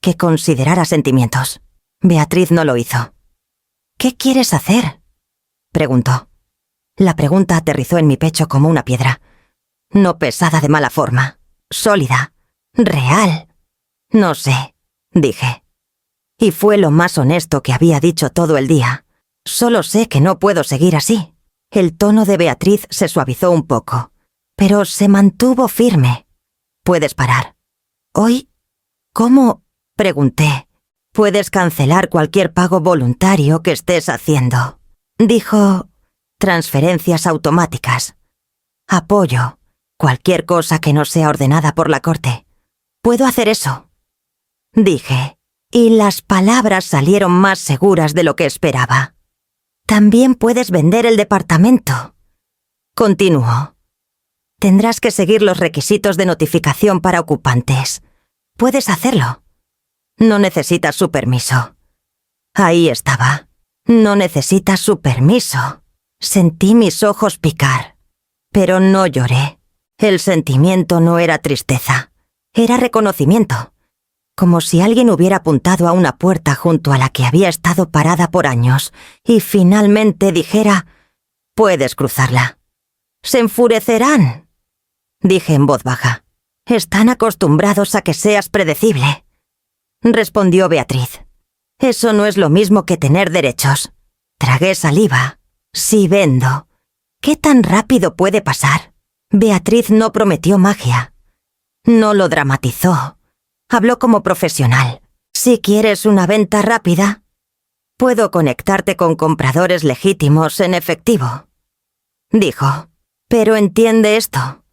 que considerara sentimientos. Beatriz no lo hizo. ¿Qué quieres hacer?, preguntó. La pregunta aterrizó en mi pecho como una piedra. No pesada de mala forma, sólida, real. No sé, dije. Y fue lo más honesto que había dicho todo el día. Solo sé que no puedo seguir así. El tono de Beatriz se suavizó un poco, pero se mantuvo firme. Puedes parar. ¿Hoy? ¿Cómo?, pregunté. Puedes cancelar cualquier pago voluntario que estés haciendo. Dijo, transferencias automáticas. Apoyo, cualquier cosa que no sea ordenada por la corte. ¿Puedo hacer eso?, dije, y las palabras salieron más seguras de lo que esperaba. También puedes vender el departamento. Continuó. Tendrás que seguir los requisitos de notificación para ocupantes. Puedes hacerlo. No necesitas su permiso. Ahí estaba. No necesitas su permiso. Sentí mis ojos picar. Pero no lloré. El sentimiento no era tristeza. Era reconocimiento. Como si alguien hubiera apuntado a una puerta junto a la que había estado parada por años y finalmente dijera, puedes cruzarla. Se enfurecerán, dije en voz baja. Están acostumbrados a que seas predecible. Respondió Beatriz. Eso no es lo mismo que tener derechos. Tragué saliva. Si vendo, ¿qué tan rápido puede pasar? Beatriz no prometió magia. No lo dramatizó. Habló como profesional. Si quieres una venta rápida, puedo conectarte con compradores legítimos en efectivo. Dijo, pero entiende esto.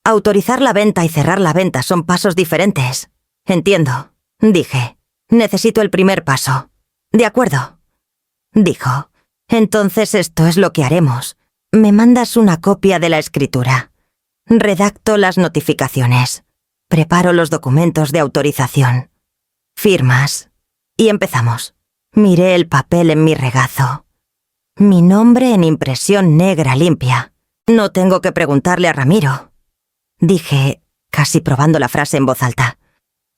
Autorizar la venta y cerrar la venta son pasos diferentes. Entiendo, dije. Necesito el primer paso. De acuerdo. Dijo, entonces esto es lo que haremos. Me mandas una copia de la escritura. Redacto las notificaciones. Preparo los documentos de autorización. Firmas. Y empezamos. Miré el papel en mi regazo. Mi nombre en impresión negra limpia. No tengo que preguntarle a Ramiro. Dije, casi probando la frase en voz alta.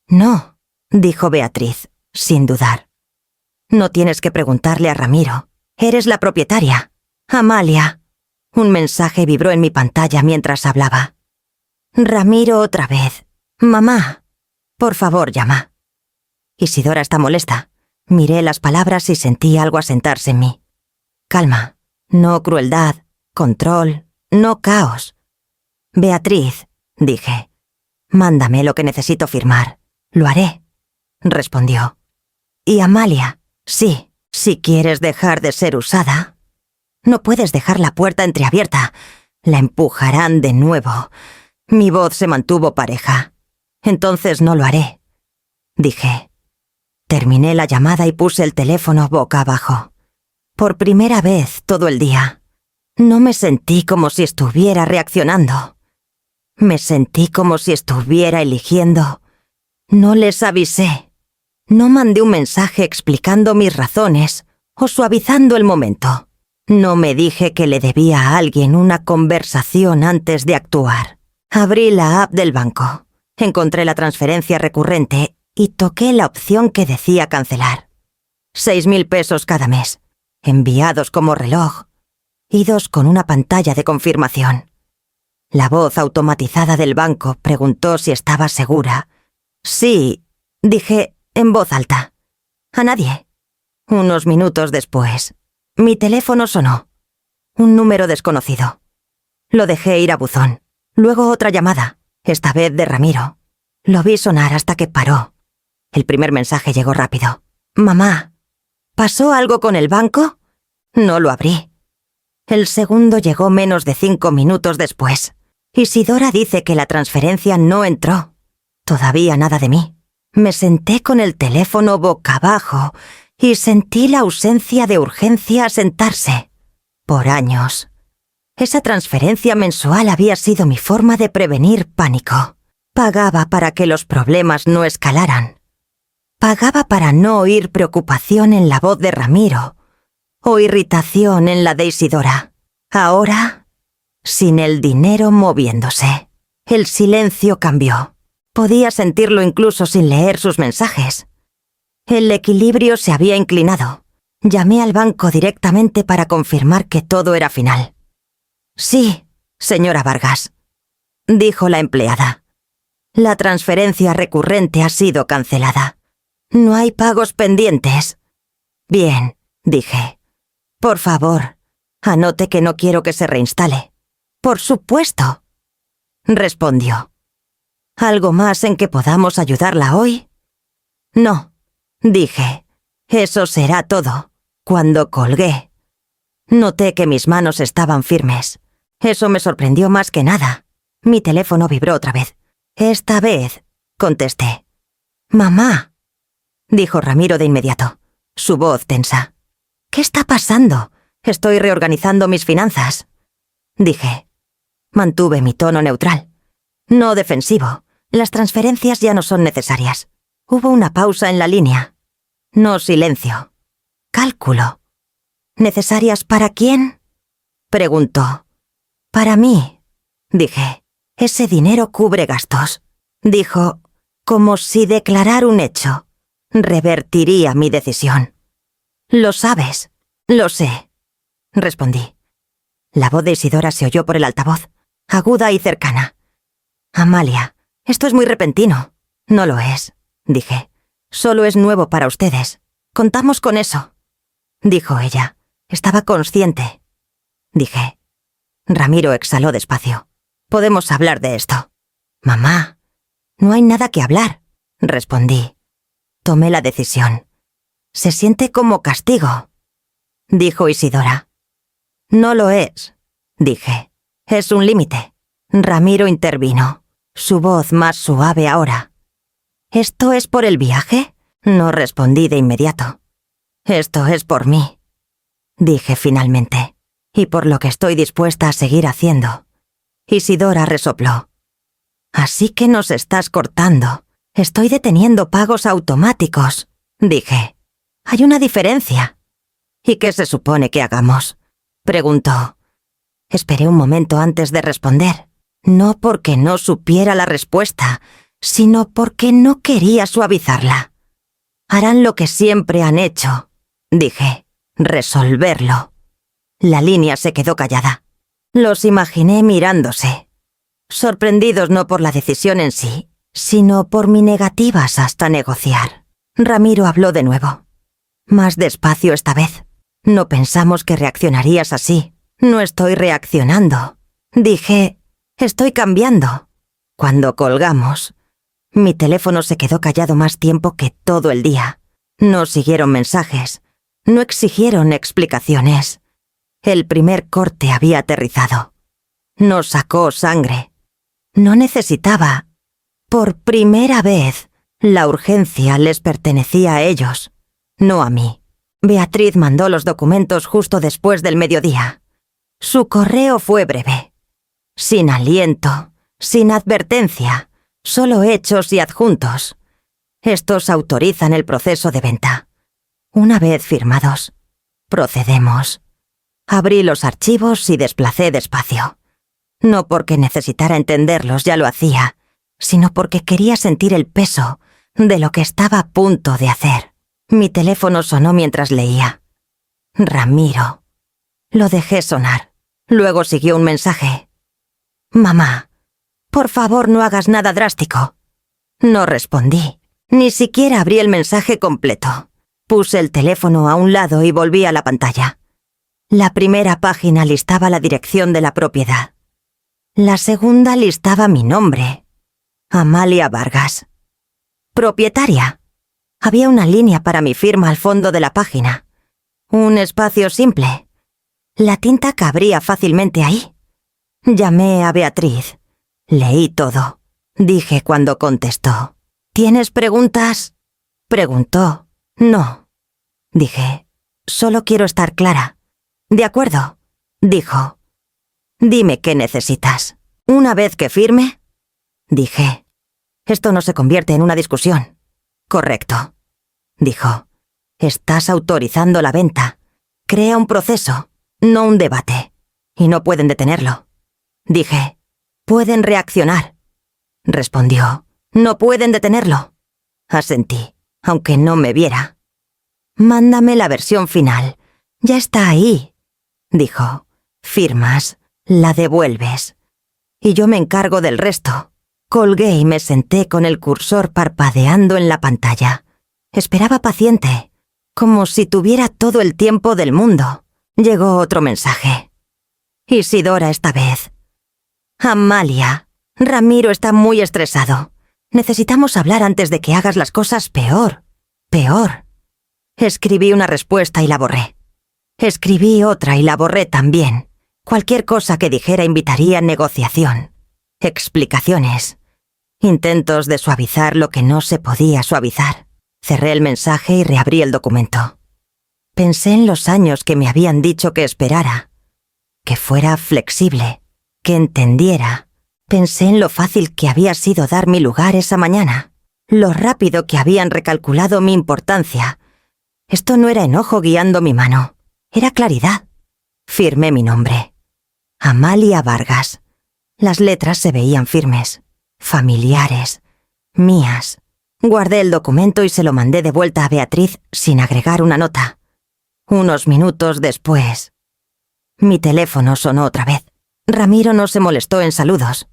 No, dijo Beatriz, sin dudar. No tienes que preguntarle a Ramiro. Eres la propietaria. Amalia. Un mensaje vibró en mi pantalla mientras hablaba. Ramiro otra vez. Mamá. Por favor, llama. Isidora está molesta. Miré las palabras y sentí algo asentarse en mí. Calma. No crueldad. Control. No caos. Beatriz, dije. Mándame lo que necesito firmar. Lo haré, respondió. Y Amalia, sí, si quieres dejar de ser usada. No puedes dejar la puerta entreabierta. La empujarán de nuevo. Mi voz se mantuvo pareja. Entonces no lo haré, dije. Terminé la llamada y puse el teléfono boca abajo. Por primera vez todo el día. No me sentí como si estuviera reaccionando. Me sentí como si estuviera eligiendo No les avisé. No mandé un mensaje explicando mis razones o suavizando el momento. No me dije que le debía a alguien una conversación antes de actuar. Abrí la app del banco, encontré la transferencia recurrente y toqué la opción que decía cancelar. 6.000 pesos cada mes, enviados como reloj, idos con una pantalla de confirmación. La voz automatizada del banco preguntó si estaba segura. Sí, dije en voz alta. A nadie. Unos minutos después, mi teléfono sonó. Un número desconocido. Lo dejé ir a buzón. Luego otra llamada, esta vez de Ramiro. Lo vi sonar hasta que paró. El primer mensaje llegó rápido. Mamá, ¿pasó algo con el banco? No lo abrí. El segundo llegó menos de 5 minutos después. Isidora dice que la transferencia no entró. Todavía nada de mí. Me senté con el teléfono boca abajo y sentí la ausencia de urgencia a sentarse. Por años. Esa transferencia mensual había sido mi forma de prevenir pánico. Pagaba para que los problemas no escalaran. Pagaba para no oír preocupación en la voz de Ramiro o irritación en la de Isidora. Ahora, sin el dinero moviéndose, el silencio cambió. Podía sentirlo incluso sin leer sus mensajes. El equilibrio se había inclinado. Llamé al banco directamente para confirmar que todo era final. Sí, señora Vargas, dijo la empleada. La transferencia recurrente ha sido cancelada. No hay pagos pendientes. Bien, dije. Por favor, anote que no quiero que se reinstale. Por supuesto, respondió. ¿Algo más en que podamos ayudarla hoy? No, dije. Eso será todo. Cuando colgué, noté que mis manos estaban firmes. Eso me sorprendió más que nada. Mi teléfono vibró otra vez. Esta vez, contesté. Mamá, dijo Ramiro de inmediato, su voz tensa. ¿Qué está pasando? Estoy reorganizando mis finanzas. Dije. Mantuve mi tono neutral. No defensivo. Las transferencias ya no son necesarias. Hubo una pausa en la línea. No silencio. Cálculo. ¿Necesarias para quién? Preguntó. Para mí, dije. Ese dinero cubre gastos. Dijo, como si declarar un hecho revertiría mi decisión. Lo sabes. Lo sé, respondí. La voz de Isidora se oyó por el altavoz, aguda y cercana. Amalia, esto es muy repentino. No lo es, dije. Solo es nuevo para ustedes. Contamos con eso, dijo ella. Estaba consciente. Dije. Ramiro exhaló despacio. Podemos hablar de esto. Mamá, no hay nada que hablar, respondí. Tomé la decisión. Se siente como castigo, dijo Isidora. No lo es, dije. Es un límite. Ramiro intervino, su voz más suave ahora. ¿Esto es por el viaje? No respondí de inmediato. Esto es por mí, dije finalmente, y por lo que estoy dispuesta a seguir haciendo. Isidora resopló. Así que nos estás cortando. Estoy deteniendo pagos automáticos, dije. Hay una diferencia. ¿Y qué se supone que hagamos? Preguntó. Esperé un momento antes de responder, no porque no supiera la respuesta, sino porque no quería suavizarla. Harán lo que siempre han hecho, dije, resolverlo. La línea se quedó callada. Los imaginé mirándose, sorprendidos no por la decisión en sí, sino por mi negativas hasta negociar. Ramiro habló de nuevo. Más despacio esta vez. No pensamos que reaccionarías así. No estoy reaccionando. Dije, estoy cambiando. Cuando colgamos, mi teléfono se quedó callado más tiempo que todo el día. No siguieron mensajes. No exigieron explicaciones. El primer corte había aterrizado. No sacó sangre. No necesitaba. Por primera vez, la urgencia les pertenecía a ellos, no a mí. Beatriz mandó los documentos justo después del mediodía. Su correo fue breve. Sin aliento, sin advertencia, solo hechos y adjuntos. Estos autorizan el proceso de venta. Una vez firmados, procedemos. Abrí los archivos y desplacé despacio. No porque necesitara entenderlos, ya lo hacía, sino porque quería sentir el peso de lo que estaba a punto de hacer. Mi teléfono sonó mientras leía. Ramiro. Lo dejé sonar. Luego siguió un mensaje. Mamá, por favor no hagas nada drástico. No respondí. Ni siquiera abrí el mensaje completo. Puse el teléfono a un lado y volví a la pantalla. La primera página listaba la dirección de la propiedad. La segunda listaba mi nombre. Amalia Vargas. Propietaria. Había una línea para mi firma al fondo de la página. Un espacio simple. La tinta cabría fácilmente ahí. Llamé a Beatriz. Leí todo. Dije cuando contestó. ¿Tienes preguntas? Preguntó. No. Dije. Solo quiero estar clara. De acuerdo. Dijo. Dime qué necesitas. ¿Una vez que firme? Dije. Esto no se convierte en una discusión. Correcto. Dijo. Estás autorizando la venta. Crea un proceso, no un debate. Y no pueden detenerlo. Dije. Pueden reaccionar. Respondió. No pueden detenerlo. Asentí, aunque no me viera. Mándame la versión final. Ya está ahí. Dijo. Firmas, la devuelves. Y yo me encargo del resto. Colgué y me senté con el cursor parpadeando en la pantalla. Esperaba paciente, como si tuviera todo el tiempo del mundo. Llegó otro mensaje. Isidora esta vez. Amalia, Ramiro está muy estresado. Necesitamos hablar antes de que hagas las cosas peor. Peor. Escribí una respuesta y la borré. Escribí otra y la borré también. Cualquier cosa que dijera invitaría a negociación. Explicaciones. Intentos de suavizar lo que no se podía suavizar. Cerré el mensaje y reabrí el documento. Pensé en los años que me habían dicho que esperara. Que fuera flexible. Que entendiera. Pensé en lo fácil que había sido dar mi lugar esa mañana. Lo rápido que habían recalculado mi importancia. Esto no era enojo guiando mi mano. Era claridad. Firmé mi nombre. Amalia Vargas. Las letras se veían firmes. Familiares. Mías. Guardé el documento y se lo mandé de vuelta a Beatriz sin agregar una nota. Unos minutos después. Mi teléfono sonó otra vez. Ramiro no se molestó en saludos.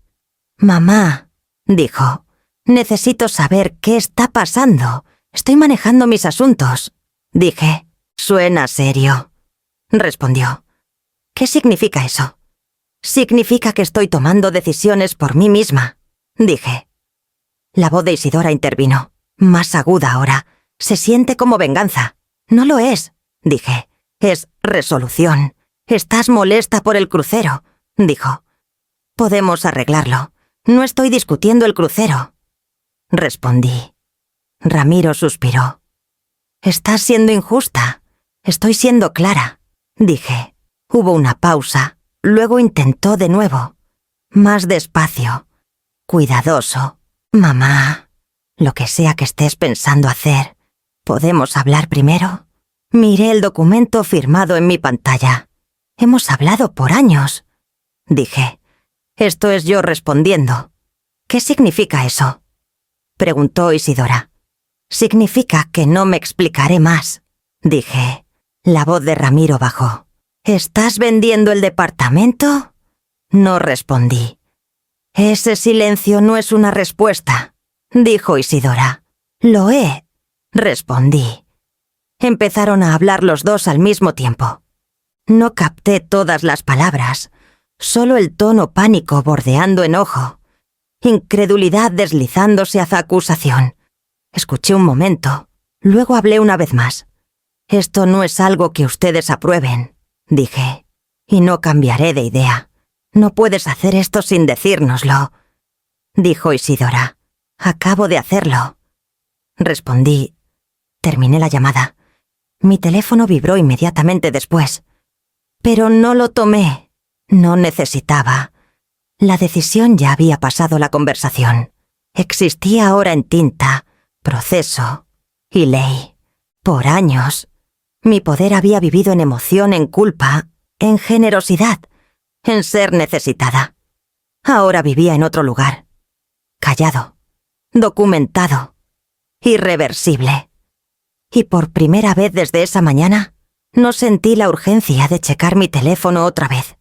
Mamá, dijo, necesito saber qué está pasando. Estoy manejando mis asuntos. Dije, suena serio. Respondió. ¿Qué significa eso? Significa que estoy tomando decisiones por mí misma. Dije. La voz de Isidora intervino, más aguda ahora. Se siente como venganza. No lo es, dije. Es resolución. Estás molesta por el crucero, dijo. Podemos arreglarlo. No estoy discutiendo el crucero. Respondí. Ramiro suspiró. Estás siendo injusta. Estoy siendo clara, dije. Hubo una pausa. Luego intentó de nuevo. Más despacio. Cuidadoso. Mamá, lo que sea que estés pensando hacer, ¿podemos hablar primero? Miré el documento firmado en mi pantalla. Hemos hablado por años. Dije. Esto es yo respondiendo. ¿Qué significa eso? Preguntó Isidora. Significa que no me explicaré más. Dije. La voz de Ramiro bajó. ¿Estás vendiendo el departamento? No respondí. Ese silencio no es una respuesta, dijo Isidora. Lo he, respondí. Empezaron a hablar los dos al mismo tiempo. No capté todas las palabras, solo el tono pánico bordeando enojo, incredulidad deslizándose hacia acusación. Escuché un momento, luego hablé una vez más. Esto no es algo que ustedes aprueben, dije, y no cambiaré de idea. No puedes hacer esto sin decírnoslo, dijo Isidora. Acabo de hacerlo. Respondí. Terminé la llamada. Mi teléfono vibró inmediatamente después. Pero no lo tomé. No necesitaba. La decisión ya había pasado la conversación. Existía ahora en tinta, proceso y ley. Por años, mi poder había vivido en emoción, en culpa, en generosidad, en ser necesitada. Ahora vivía en otro lugar, callado, documentado, irreversible. Y por primera vez desde esa mañana, no sentí la urgencia de checar mi teléfono otra vez.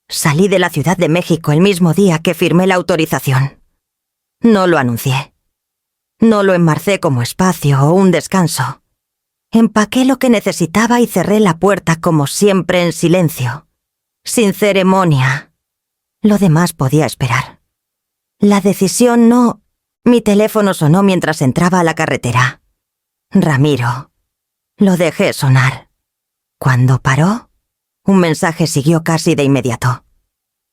Salí de la Ciudad de México el mismo día que firmé la autorización. No lo anuncié. No lo enmarcé como espacio o un descanso. Empaqué lo que necesitaba y cerré la puerta como siempre en silencio, sin ceremonia. Lo demás podía esperar. La decisión no... Mi teléfono sonó mientras entraba a la carretera. Ramiro. Lo dejé sonar. Cuando paró, un mensaje siguió casi de inmediato.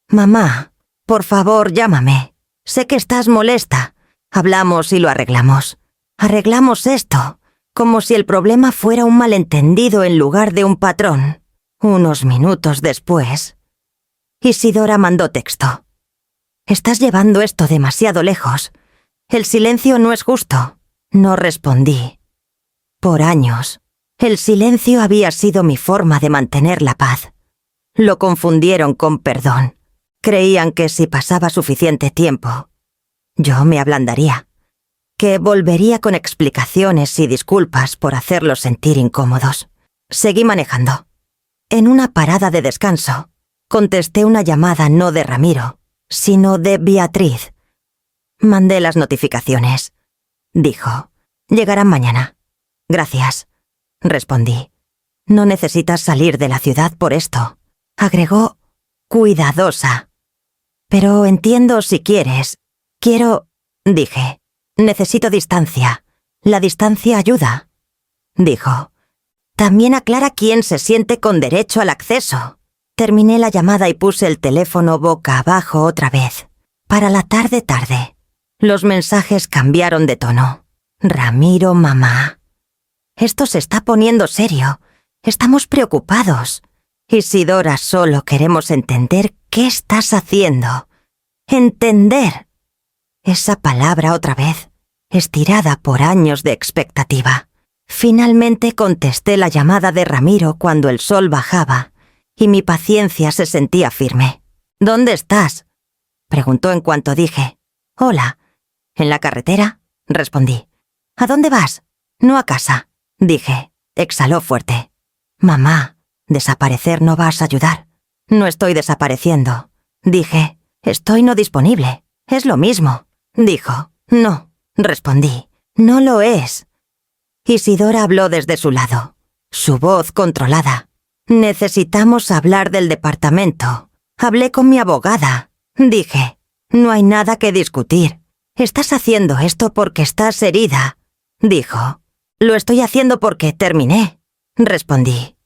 Mamá, por favor, llámame. Sé que estás molesta. Hablamos y lo arreglamos. Arreglamos esto, como si el problema fuera un malentendido en lugar de un patrón. Unos minutos después, Isidora mandó texto. Estás llevando esto demasiado lejos. El silencio no es justo. No respondí. Por años, el silencio había sido mi forma de mantener la paz. Lo confundieron con perdón. Creían que si pasaba suficiente tiempo, yo me ablandaría, que volvería con explicaciones y disculpas por hacerlos sentir incómodos. Seguí manejando. En una parada de descanso, contesté una llamada no de Ramiro, sino de Beatriz. Mandé las notificaciones. Dijo, llegarán mañana. Gracias. Respondí. No necesitas salir de la ciudad por esto. Agregó, cuidadosa. Pero entiendo si quieres. Quiero... Dije, necesito distancia. La distancia ayuda. Dijo, también aclara quién se siente con derecho al acceso. Terminé la llamada y puse el teléfono boca abajo otra vez. Para la tarde. Los mensajes cambiaron de tono. Ramiro, mamá. Esto se está poniendo serio. Estamos preocupados. Isidora, solo queremos entender qué estás haciendo. Entender. Esa palabra otra vez, estirada por años de expectativa. Finalmente contesté la llamada de Ramiro cuando el sol bajaba y mi paciencia se sentía firme. ¿Dónde estás?, preguntó en cuanto dije. Hola. ¿En la carretera?, respondí. ¿A dónde vas? No a casa, dije. Exhaló fuerte. Mamá, desaparecer no vas a ayudar. No estoy desapareciendo, dije. Estoy no disponible. Es lo mismo, dijo. No, respondí. No lo es. Isidora habló desde su lado, su voz controlada. Necesitamos hablar del departamento. Hablé con mi abogada. Dije, no hay nada que discutir. Estás haciendo esto porque estás herida. Dijo, lo estoy haciendo porque terminé. Respondí.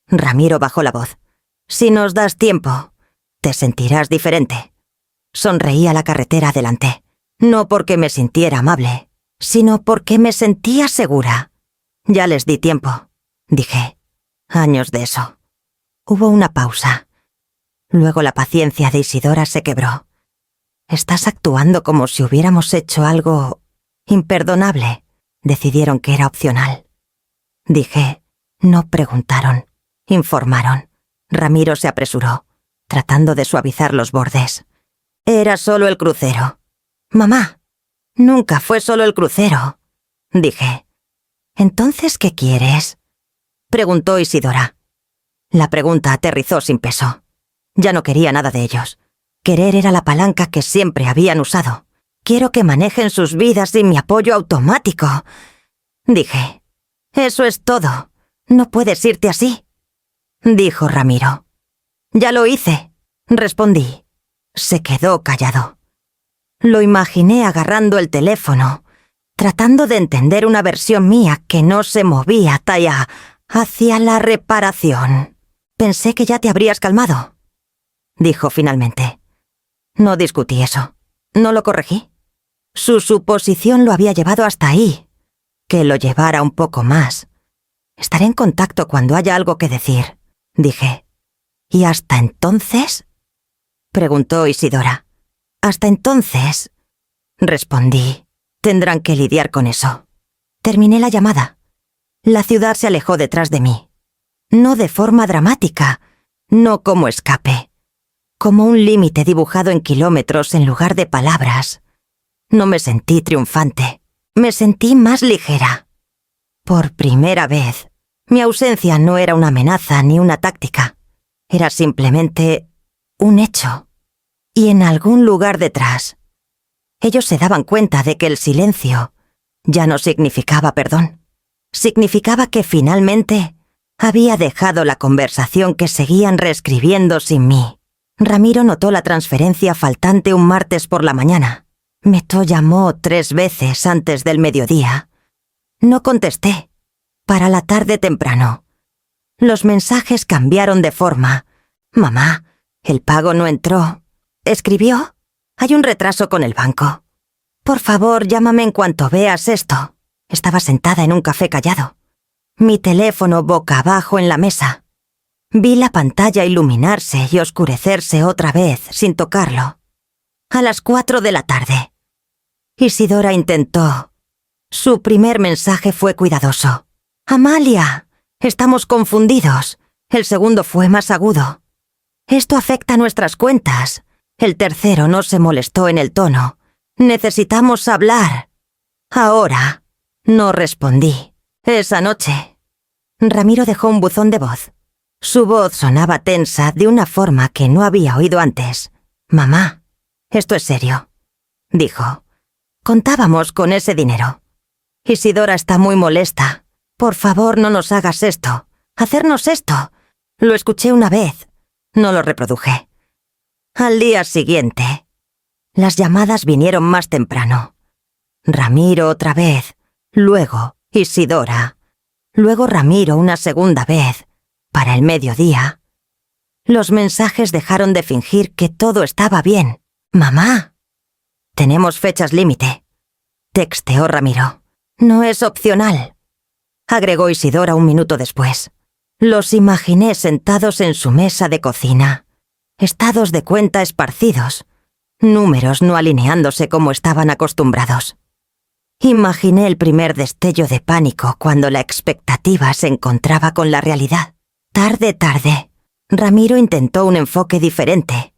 Ramiro bajó la voz. Si nos das tiempo, te sentirás diferente. Sonreí a la carretera adelante. No porque me sintiera amable, sino porque me sentía segura. Ya les di tiempo, dije. Años de eso. Hubo una pausa. Luego la paciencia de Isidora se quebró. Estás actuando como si hubiéramos hecho algo imperdonable. Decidieron que era opcional. Dije, no preguntaron, informaron. Ramiro se apresuró, tratando de suavizar los bordes. Era solo el crucero. Mamá, nunca fue solo el crucero, dije. ¿Entonces qué quieres?, preguntó Isidora. La pregunta aterrizó sin peso. Ya no quería nada de ellos. Querer era la palanca que siempre habían usado. Quiero que manejen sus vidas sin mi apoyo automático, dije. Eso es todo. No puedes irte así, dijo Ramiro. Ya lo hice, respondí. Se quedó callado. Lo imaginé agarrando el teléfono, tratando de entender una versión mía que no se movía hacia la reparación. Pensé que ya te habrías calmado, dijo finalmente. No discutí eso. No lo corregí. Su suposición lo había llevado hasta ahí. Que lo llevara un poco más. Estaré en contacto cuando haya algo que decir, dije. ¿Y hasta entonces?, preguntó Isidora. Hasta entonces, respondí, tendrán que lidiar con eso. Terminé la llamada. La ciudad se alejó detrás de mí. No de forma dramática, no como escape. Como un límite dibujado en kilómetros en lugar de palabras. No me sentí triunfante. Me sentí más ligera. Por primera vez, mi ausencia no era una amenaza ni una táctica. Era simplemente un hecho. Y en algún lugar detrás, ellos se daban cuenta de que el silencio ya no significaba perdón. Significaba que finalmente había dejado la conversación que seguían reescribiendo sin mí. Ramiro notó la transferencia faltante un martes por la mañana. Meto llamó 3 veces antes del mediodía. No contesté. Para la tarde temprano. Los mensajes cambiaron de forma. Mamá, el pago no entró. ¿Escribió? Hay un retraso con el banco. Por favor, llámame en cuanto veas esto. Estaba sentada en un café callado. Mi teléfono boca abajo en la mesa. Vi la pantalla iluminarse y oscurecerse otra vez sin tocarlo. A las 4 de la tarde. Isidora intentó. Su primer mensaje fue cuidadoso. Amalia, estamos confundidos. El segundo fue más agudo. Esto afecta nuestras cuentas. El tercero no se molestó en el tono. Necesitamos hablar. Ahora. No respondí. Esa noche. Ramiro dejó un buzón de voz. Su voz sonaba tensa de una forma que no había oído antes. Mamá, esto es serio, dijo. Contábamos con ese dinero. Isidora está muy molesta. Por favor, no nos hagas esto. Hacernos esto. Lo escuché una vez. No lo reproduje. Al día siguiente, las llamadas vinieron más temprano. Ramiro otra vez. Luego, Isidora. Luego Ramiro una segunda vez. Para el mediodía. Los mensajes dejaron de fingir que todo estaba bien. Mamá. Tenemos fechas límite. Texteó Ramiro. No es opcional. Agregó Isidora un minuto después. Los imaginé sentados en su mesa de cocina. Estados de cuenta esparcidos. Números no alineándose como estaban acostumbrados. Imaginé el primer destello de pánico cuando la expectativa se encontraba con la realidad. Tarde. Ramiro intentó un enfoque diferente.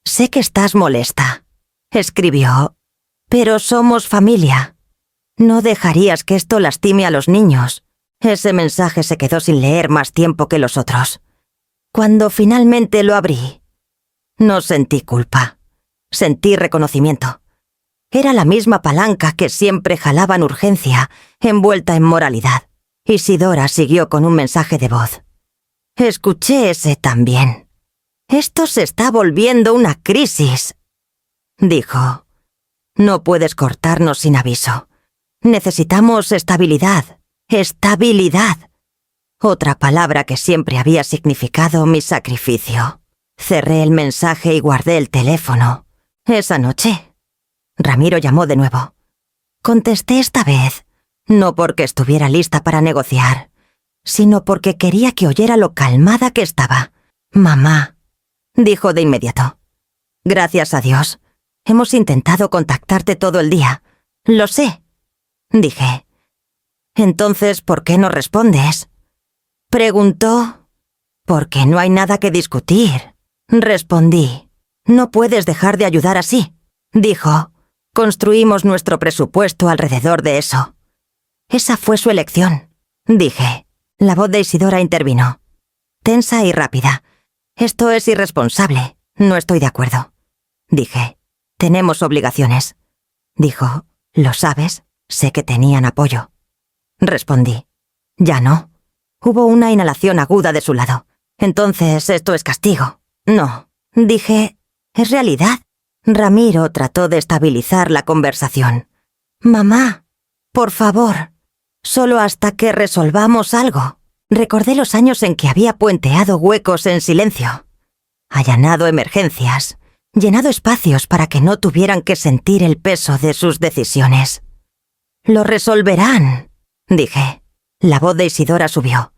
Sé que estás molesta, escribió, pero somos familia. No dejarías que esto lastime a los niños. Ese mensaje se quedó sin leer más tiempo que los otros. Cuando finalmente lo abrí, no sentí culpa. Sentí reconocimiento. Era la misma palanca que siempre jalaba en urgencia, envuelta en moralidad. Isidora siguió con un mensaje de voz. Escuché ese también. Esto se está volviendo una crisis, dijo. No puedes cortarnos sin aviso. Necesitamos estabilidad. Estabilidad. Otra palabra que siempre había significado mi sacrificio. Cerré el mensaje y guardé el teléfono. Esa noche, Ramiro llamó de nuevo. Contesté esta vez, no porque estuviera lista para negociar, sino porque quería que oyera lo calmada que estaba. Mamá, dijo de inmediato. Gracias a Dios. Hemos intentado contactarte todo el día. Lo sé, dije. Entonces, ¿por qué no respondes? Preguntó. Porque no hay nada que discutir. Respondí. No puedes dejar de ayudar así, dijo. Construimos nuestro presupuesto alrededor de eso. Esa fue su elección, dije. La voz de Isidora intervino. Tensa y rápida. Esto es irresponsable. No estoy de acuerdo. Dije. Tenemos obligaciones. Dijo. ¿Lo sabes? Sé que tenían apoyo. Respondí. Ya no. Hubo una inhalación aguda de su lado. Entonces, esto es castigo. No. Dije. Es realidad. Ramiro trató de estabilizar la conversación. Mamá, por favor, solo hasta que resolvamos algo. Recordé los años en que había puenteado huecos en silencio, allanado emergencias, llenado espacios para que no tuvieran que sentir el peso de sus decisiones. Lo resolverán, dije. La voz de Isidora subió.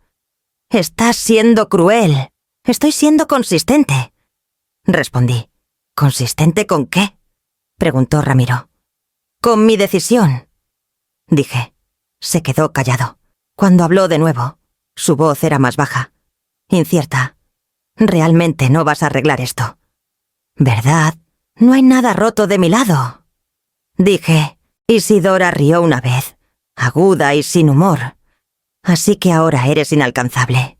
Estás siendo cruel. Estoy siendo consistente, respondí. ¿Consistente con qué? Preguntó Ramiro. Con mi decisión, dije. Se quedó callado. Cuando habló de nuevo, su voz era más baja, incierta. Realmente no vas a arreglar esto, ¿verdad? No hay nada roto de mi lado, dije. Isidora rió una vez, aguda y sin humor. Así que ahora eres inalcanzable.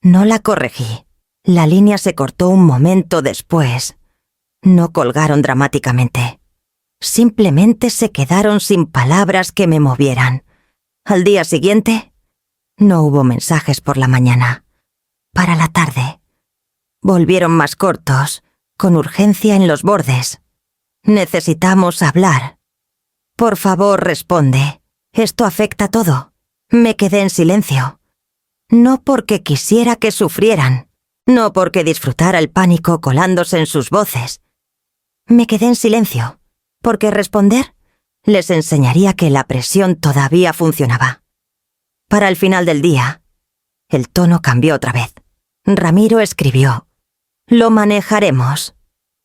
No la corregí. La línea se cortó un momento después. No colgaron dramáticamente. Simplemente se quedaron sin palabras que me movieran. Al día siguiente, no hubo mensajes por la mañana. Para la tarde, volvieron más cortos, con urgencia en los bordes. Necesitamos hablar. Por favor, responde. Esto afecta todo. Me quedé en silencio. No porque quisiera que sufrieran, no porque disfrutara el pánico colándose en sus voces. Me quedé en silencio, porque responder les enseñaría que la presión todavía funcionaba. Para el final del día, el tono cambió otra vez. Ramiro escribió: «Lo manejaremos».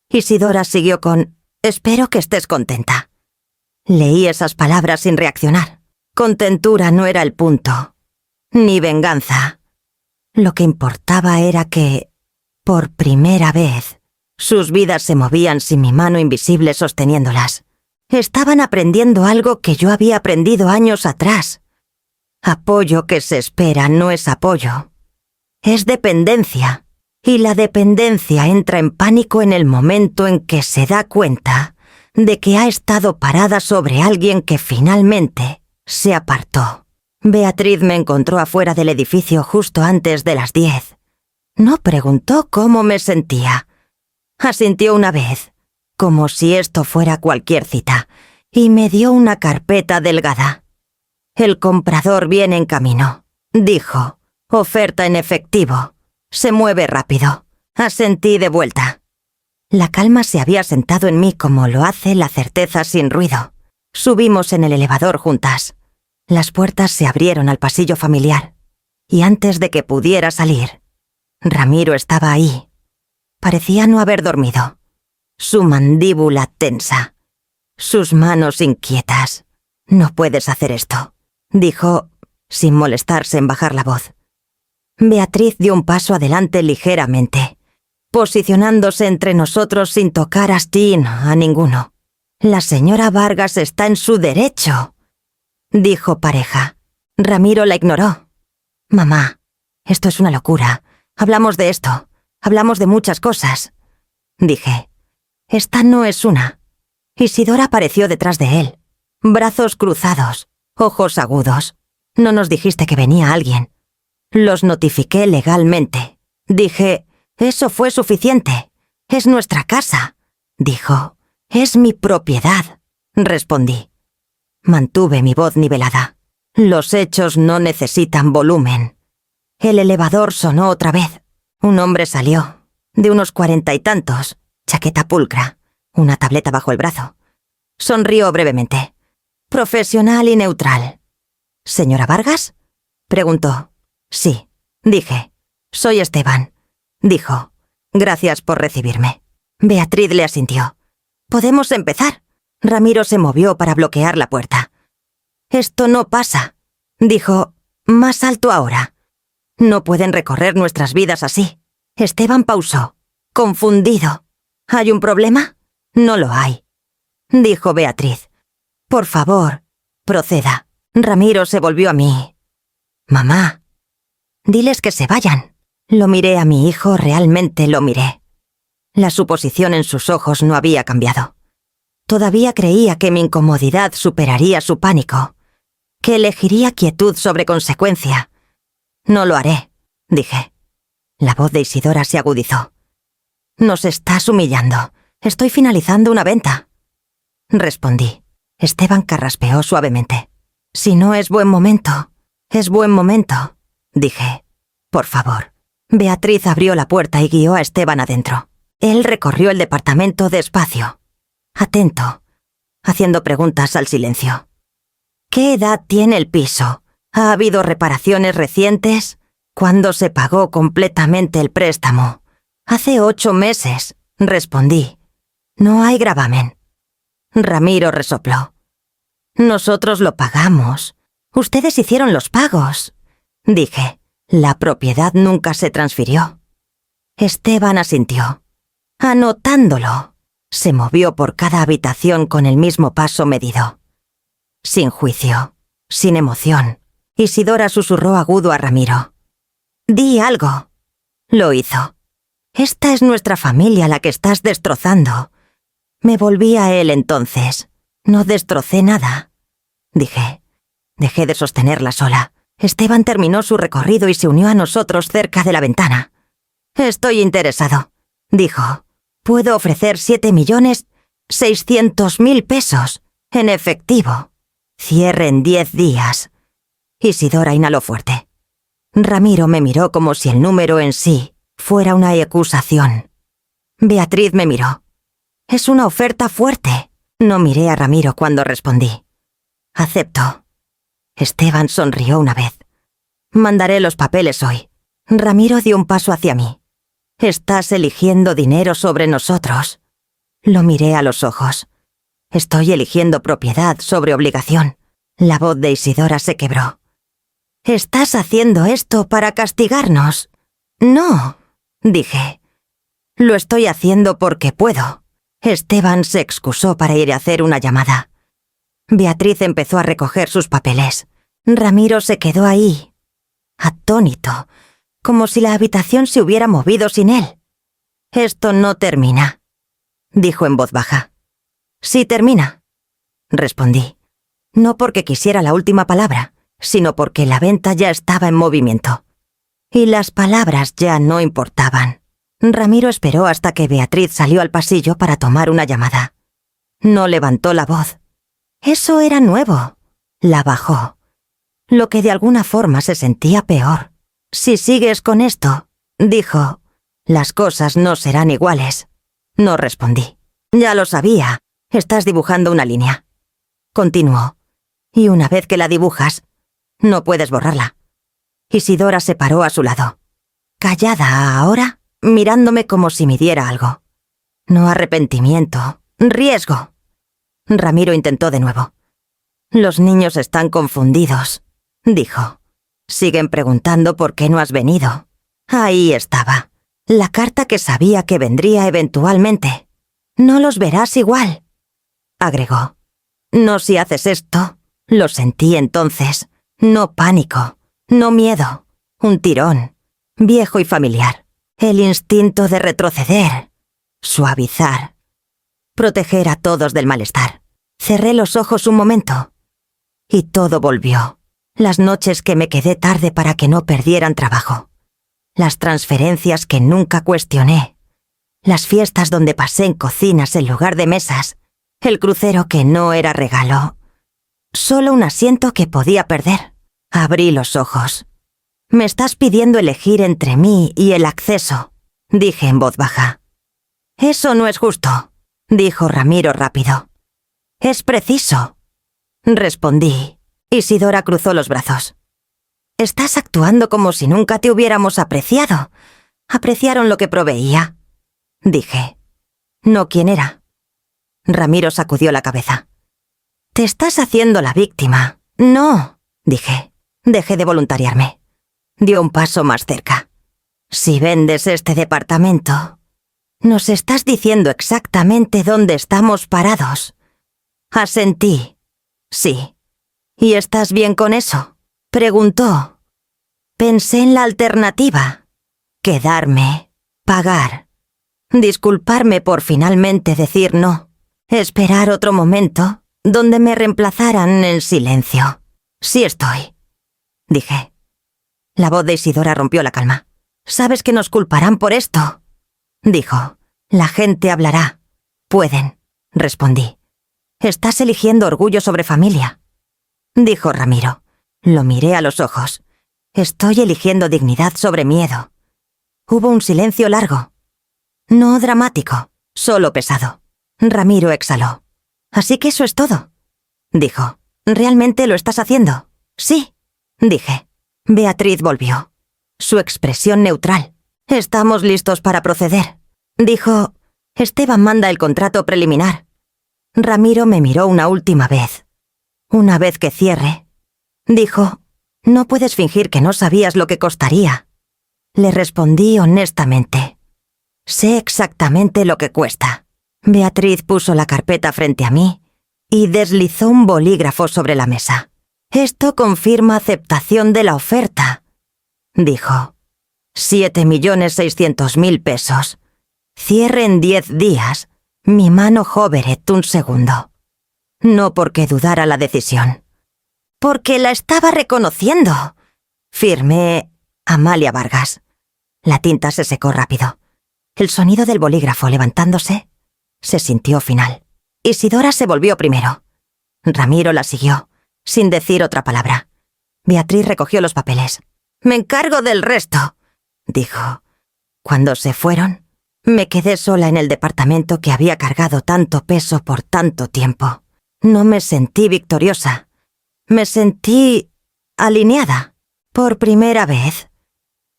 Isidora siguió con: «Espero que estés contenta». Leí esas palabras sin reaccionar. Contentura no era el punto, ni venganza. Lo que importaba era que, por primera vez, sus vidas se movían sin mi mano invisible sosteniéndolas. Estaban aprendiendo algo que yo había aprendido años atrás. Apoyo que se espera no es apoyo. Es dependencia. Y la dependencia entra en pánico en el momento en que se da cuenta de que ha estado parada sobre alguien que finalmente se apartó. Beatriz me encontró afuera del edificio justo antes de las 10. No preguntó cómo me sentía. Asintió una vez, como si esto fuera cualquier cita, y me dio una carpeta delgada. «El comprador viene en camino», dijo. «Oferta en efectivo. Se mueve rápido». Asentí de vuelta. La calma se había sentado en mí como lo hace la certeza sin ruido. Subimos en el elevador juntas. Las puertas se abrieron al pasillo familiar, y antes de que pudiera salir, Ramiro estaba ahí. Parecía no haber dormido. Su mandíbula tensa. Sus manos inquietas. «No puedes hacer esto», dijo, sin molestarse en bajar la voz. Beatriz dio un paso adelante ligeramente, posicionándose entre nosotros sin tocar a ninguno. «La señora Vargas está en su derecho», dijo pareja. Ramiro la ignoró. «Mamá, esto es una locura. Hablamos de esto. Hablamos de muchas cosas», dije. «Esta no es una». Isidora apareció detrás de él. Brazos cruzados, ojos agudos. «No nos dijiste que venía alguien». «Los notifiqué legalmente». Dije: «Eso fue suficiente. Es nuestra casa». Dijo: «Es mi propiedad», respondí. Mantuve mi voz nivelada. Los hechos no necesitan volumen. El elevador sonó otra vez. Un hombre salió, de unos 40 y tantos, chaqueta pulcra, una tableta bajo el brazo. Sonrió brevemente. Profesional y neutral. «¿Señora Vargas?», preguntó. «Sí», dije. «Soy Esteban», dijo. «Gracias por recibirme». Beatriz le asintió. «Podemos empezar». Ramiro se movió para bloquear la puerta. «Esto no pasa», dijo, más alto ahora. «No pueden recorrer nuestras vidas así». Esteban pausó, confundido. «¿Hay un problema?» «No lo hay», dijo Beatriz. «Por favor, proceda». Ramiro se volvió a mí. «Mamá, diles que se vayan». Lo miré a mi hijo, realmente lo miré. La suposición en sus ojos no había cambiado. Todavía creía que mi incomodidad superaría su pánico, que elegiría quietud sobre consecuencia. «No lo haré», dije. La voz de Isidora se agudizó. «Nos estás humillando. Estoy finalizando una venta», respondí. Esteban carraspeó suavemente. «Si no es buen momento, es buen momento», dije. «Por favor». Beatriz abrió la puerta y guió a Esteban adentro. Él recorrió el departamento despacio, atento, haciendo preguntas al silencio. «¿Qué edad tiene el piso? ¿Ha habido reparaciones recientes? ¿Cuándo se pagó completamente el préstamo?» «Hace 8 meses», respondí. «No hay gravamen». Ramiro resopló. «Nosotros lo pagamos. Ustedes hicieron los pagos. Dije, la propiedad nunca se transfirió. Esteban asintió. Anotándolo. Se movió por cada habitación con el mismo paso medido. Sin juicio, sin emoción, Isidora susurró agudo a Ramiro. «Di algo». Lo hizo. «Esta es nuestra familia la que estás destrozando». Me volví a él entonces. No destrocé nada. Dije. Dejé de sostenerla sola. Esteban terminó su recorrido y se unió a nosotros cerca de la ventana. «Estoy interesado», dijo. «Puedo ofrecer 7.600.000 pesos, en efectivo. Cierre en 10 días». Isidora inhaló fuerte. Ramiro me miró como si el número en sí fuera una acusación. Beatriz me miró. «Es una oferta fuerte». No miré a Ramiro cuando respondí. «Acepto». Esteban sonrió una vez. «Mandaré los papeles hoy». Ramiro dio un paso hacia mí. «Estás eligiendo dinero sobre nosotros». Lo miré a los ojos. «Estoy eligiendo propiedad sobre obligación». La voz de Isidora se quebró. «¿Estás haciendo esto para castigarnos?» «No», dije. «Lo estoy haciendo porque puedo». Esteban se excusó para ir a hacer una llamada. Beatriz empezó a recoger sus papeles. Ramiro se quedó ahí, atónito, como si la habitación se hubiera movido sin él. «Esto no termina», dijo en voz baja. «Sí termina», respondí. No porque quisiera la última palabra, sino porque la venta ya estaba en movimiento. Y las palabras ya no importaban. Ramiro esperó hasta que Beatriz salió al pasillo para tomar una llamada. No levantó la voz. Eso era nuevo. La bajó. Lo que de alguna forma se sentía peor. «Si sigues con esto», dijo, «las cosas no serán iguales». No respondí. «Ya lo sabía. Estás dibujando una línea». Continuó. «Y una vez que la dibujas, no puedes borrarla». Isidora se paró a su lado. Callada ahora, mirándome como si midiera algo. «No arrepentimiento, riesgo». Ramiro intentó de nuevo. «Los niños están confundidos», dijo. «Siguen preguntando por qué no has venido». Ahí estaba, la carta que sabía que vendría eventualmente. «No los verás igual», agregó. «No si haces esto». Lo sentí entonces. No pánico, no miedo. Un tirón, viejo y familiar. El instinto de retroceder, suavizar, proteger a todos del malestar. Cerré los ojos un momento. Y todo volvió. Las noches que me quedé tarde para que no perdieran trabajo. Las transferencias que nunca cuestioné. Las fiestas donde pasé en cocinas en lugar de mesas. El crucero que no era regalo. Solo un asiento que podía perder. Abrí los ojos. «Me estás pidiendo elegir entre mí y el acceso», dije en voz baja. «Eso no es justo», dijo Ramiro rápido. «Es preciso», respondí. Isidora cruzó los brazos. «Estás actuando como si nunca te hubiéramos apreciado. Apreciaron lo que proveía», dije. «No quién era». Ramiro sacudió la cabeza. «Te estás haciendo la víctima». «No», dije. Dejé de voluntariarme. Dio un paso más cerca. «Si vendes este departamento, nos estás diciendo exactamente dónde estamos parados». Asentí. «Sí». «¿Y estás bien con eso?», preguntó. Pensé en la alternativa. Quedarme, pagar, disculparme por finalmente decir no, esperar otro momento donde me reemplazaran en silencio. «Sí estoy», dije. La voz de Isidora rompió la calma. «¿Sabes que nos culparán por esto?», dijo. «La gente hablará». «Pueden», respondí. «Estás eligiendo orgullo sobre familia», dijo Ramiro. Lo miré a los ojos. «Estoy eligiendo dignidad sobre miedo». Hubo un silencio largo. No dramático, solo pesado. Ramiro exhaló. «Así que eso es todo», dijo. «¿Realmente lo estás haciendo?» «Sí», dije. Beatriz volvió. Su expresión neutral. «Estamos listos para proceder», dijo. «Esteban manda el contrato preliminar». Ramiro me miró una última vez. «Una vez que cierre, Dijo, no puedes fingir que no sabías lo que costaría. Le respondí honestamente. Sé exactamente lo que cuesta. Beatriz puso la carpeta frente a mí y deslizó un bolígrafo sobre la mesa. Esto confirma aceptación de la oferta, dijo. 7.600.000 pesos. Cierre en 10 días. Mi mano Hoveret un segundo. No porque dudara la decisión. Porque la estaba reconociendo. Firmé Amalia Vargas. La tinta se secó rápido. El sonido del bolígrafo levantándose se sintió final. Isidora se volvió primero. Ramiro la siguió, sin decir otra palabra. Beatriz recogió los papeles. «Me encargo del resto», dijo. Cuando se fueron, me quedé sola en el departamento que había cargado tanto peso por tanto tiempo. No me sentí victoriosa. Me sentí alineada. Por primera vez.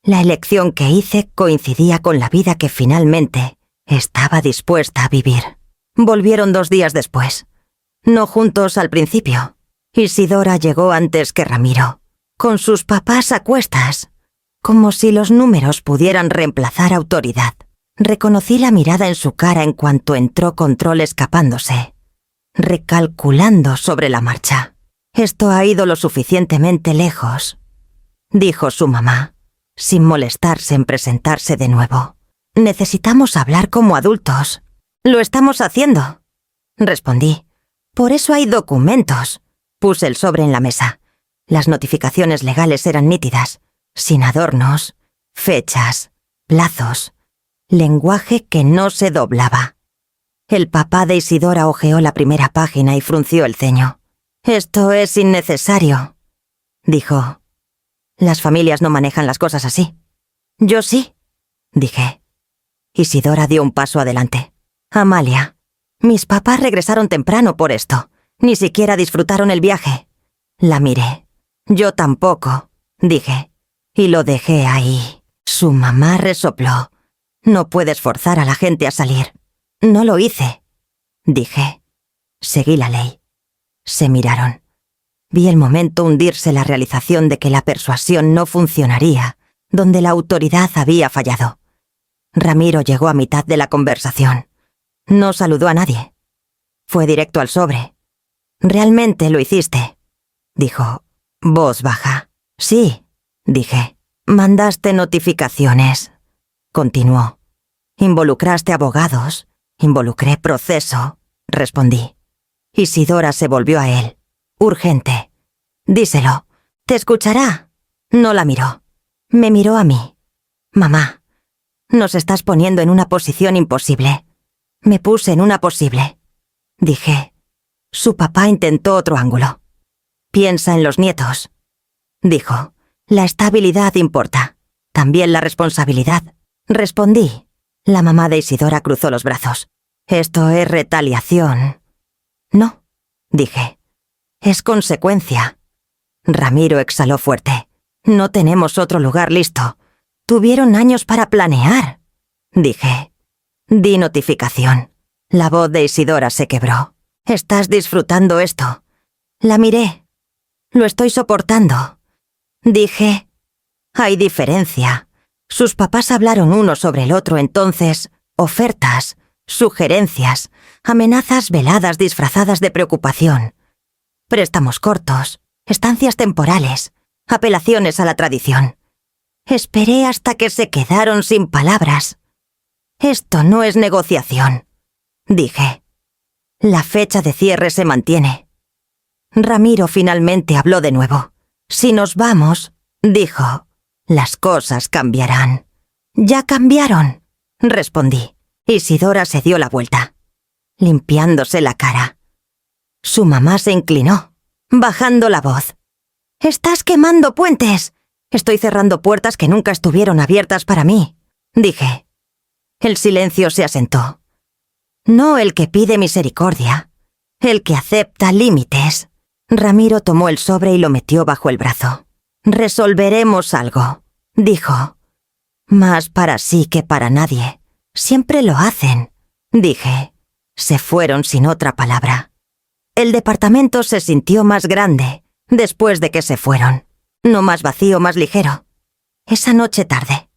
La elección que hice coincidía con la vida que finalmente estaba dispuesta a vivir. Volvieron 2 días después. No juntos al principio. Isidora llegó antes que Ramiro, con sus papás a cuestas, como si los números pudieran reemplazar autoridad. Reconocí la mirada en su cara en cuanto entró Control escapándose, recalculando sobre la marcha. «Esto ha ido lo suficientemente lejos», dijo su mamá, sin molestarse en presentarse de nuevo. «Necesitamos hablar como adultos». «Lo estamos haciendo», respondí. «Por eso hay documentos». Puse el sobre en la mesa. Las notificaciones legales eran nítidas, sin adornos, fechas, plazos, lenguaje que no se doblaba. El papá de Isidora hojeó la primera página y frunció el ceño. «Esto es innecesario», dijo. «Las familias no manejan las cosas así». «Yo sí», dije. Isidora dio un paso adelante. «Amalia, mis papás regresaron temprano por esto. Ni siquiera disfrutaron el viaje». La miré. «Yo tampoco», dije. Y lo dejé ahí. Su mamá resopló. «No puedes forzar a la gente a salir». «No lo hice», dije. Seguí la ley. Se miraron. Vi el momento hundirse la realización de que la persuasión no funcionaría, donde la autoridad había fallado. Ramiro llegó a mitad de la conversación. No saludó a nadie. Fue directo al sobre. «Realmente lo hiciste», dijo, voz baja. «Sí», dije. «Mandaste notificaciones», continuó. «Involucraste abogados, involucré proceso», respondí. Isidora se volvió a él. «Urgente. Díselo. Te escuchará». No la miró. Me miró a mí. «Mamá, nos estás poniendo en una posición imposible». Me puse en una posible. Dije. Su papá intentó otro ángulo. «Piensa en los nietos», dijo. «La estabilidad importa. También la responsabilidad». Respondí. La mamá de Isidora cruzó los brazos. «Esto es retaliación». «No», dije. «Es consecuencia». Ramiro exhaló fuerte. «No tenemos otro lugar listo. Tuvieron años para planear», dije. Di notificación. La voz de Isidora se quebró. «¿Estás disfrutando esto?» La miré. «Lo estoy soportando». Dije. «Hay diferencia. Sus papás hablaron uno sobre el otro entonces. Ofertas, sugerencias, amenazas veladas disfrazadas de preocupación. Préstamos cortos, estancias temporales, apelaciones a la tradición. Esperé hasta que se quedaron sin palabras. Esto no es negociación», dije. «La fecha de cierre se mantiene». Ramiro finalmente habló de nuevo. «Si nos vamos», dijo, «las cosas cambiarán». «Ya cambiaron», respondí. Isidora se dio la vuelta, limpiándose la cara. Su mamá se inclinó, bajando la voz. «Estás quemando puentes». «Estoy cerrando puertas que nunca estuvieron abiertas para mí», dije. El silencio se asentó. No el que pide misericordia, el que acepta límites. Ramiro tomó el sobre y lo metió bajo el brazo. «Resolveremos algo», dijo. «Más para sí que para nadie. Siempre lo hacen», dije. Se fueron sin otra palabra. El departamento se sintió más grande, después de que se fueron. No más vacío, más ligero. Esa noche tarde.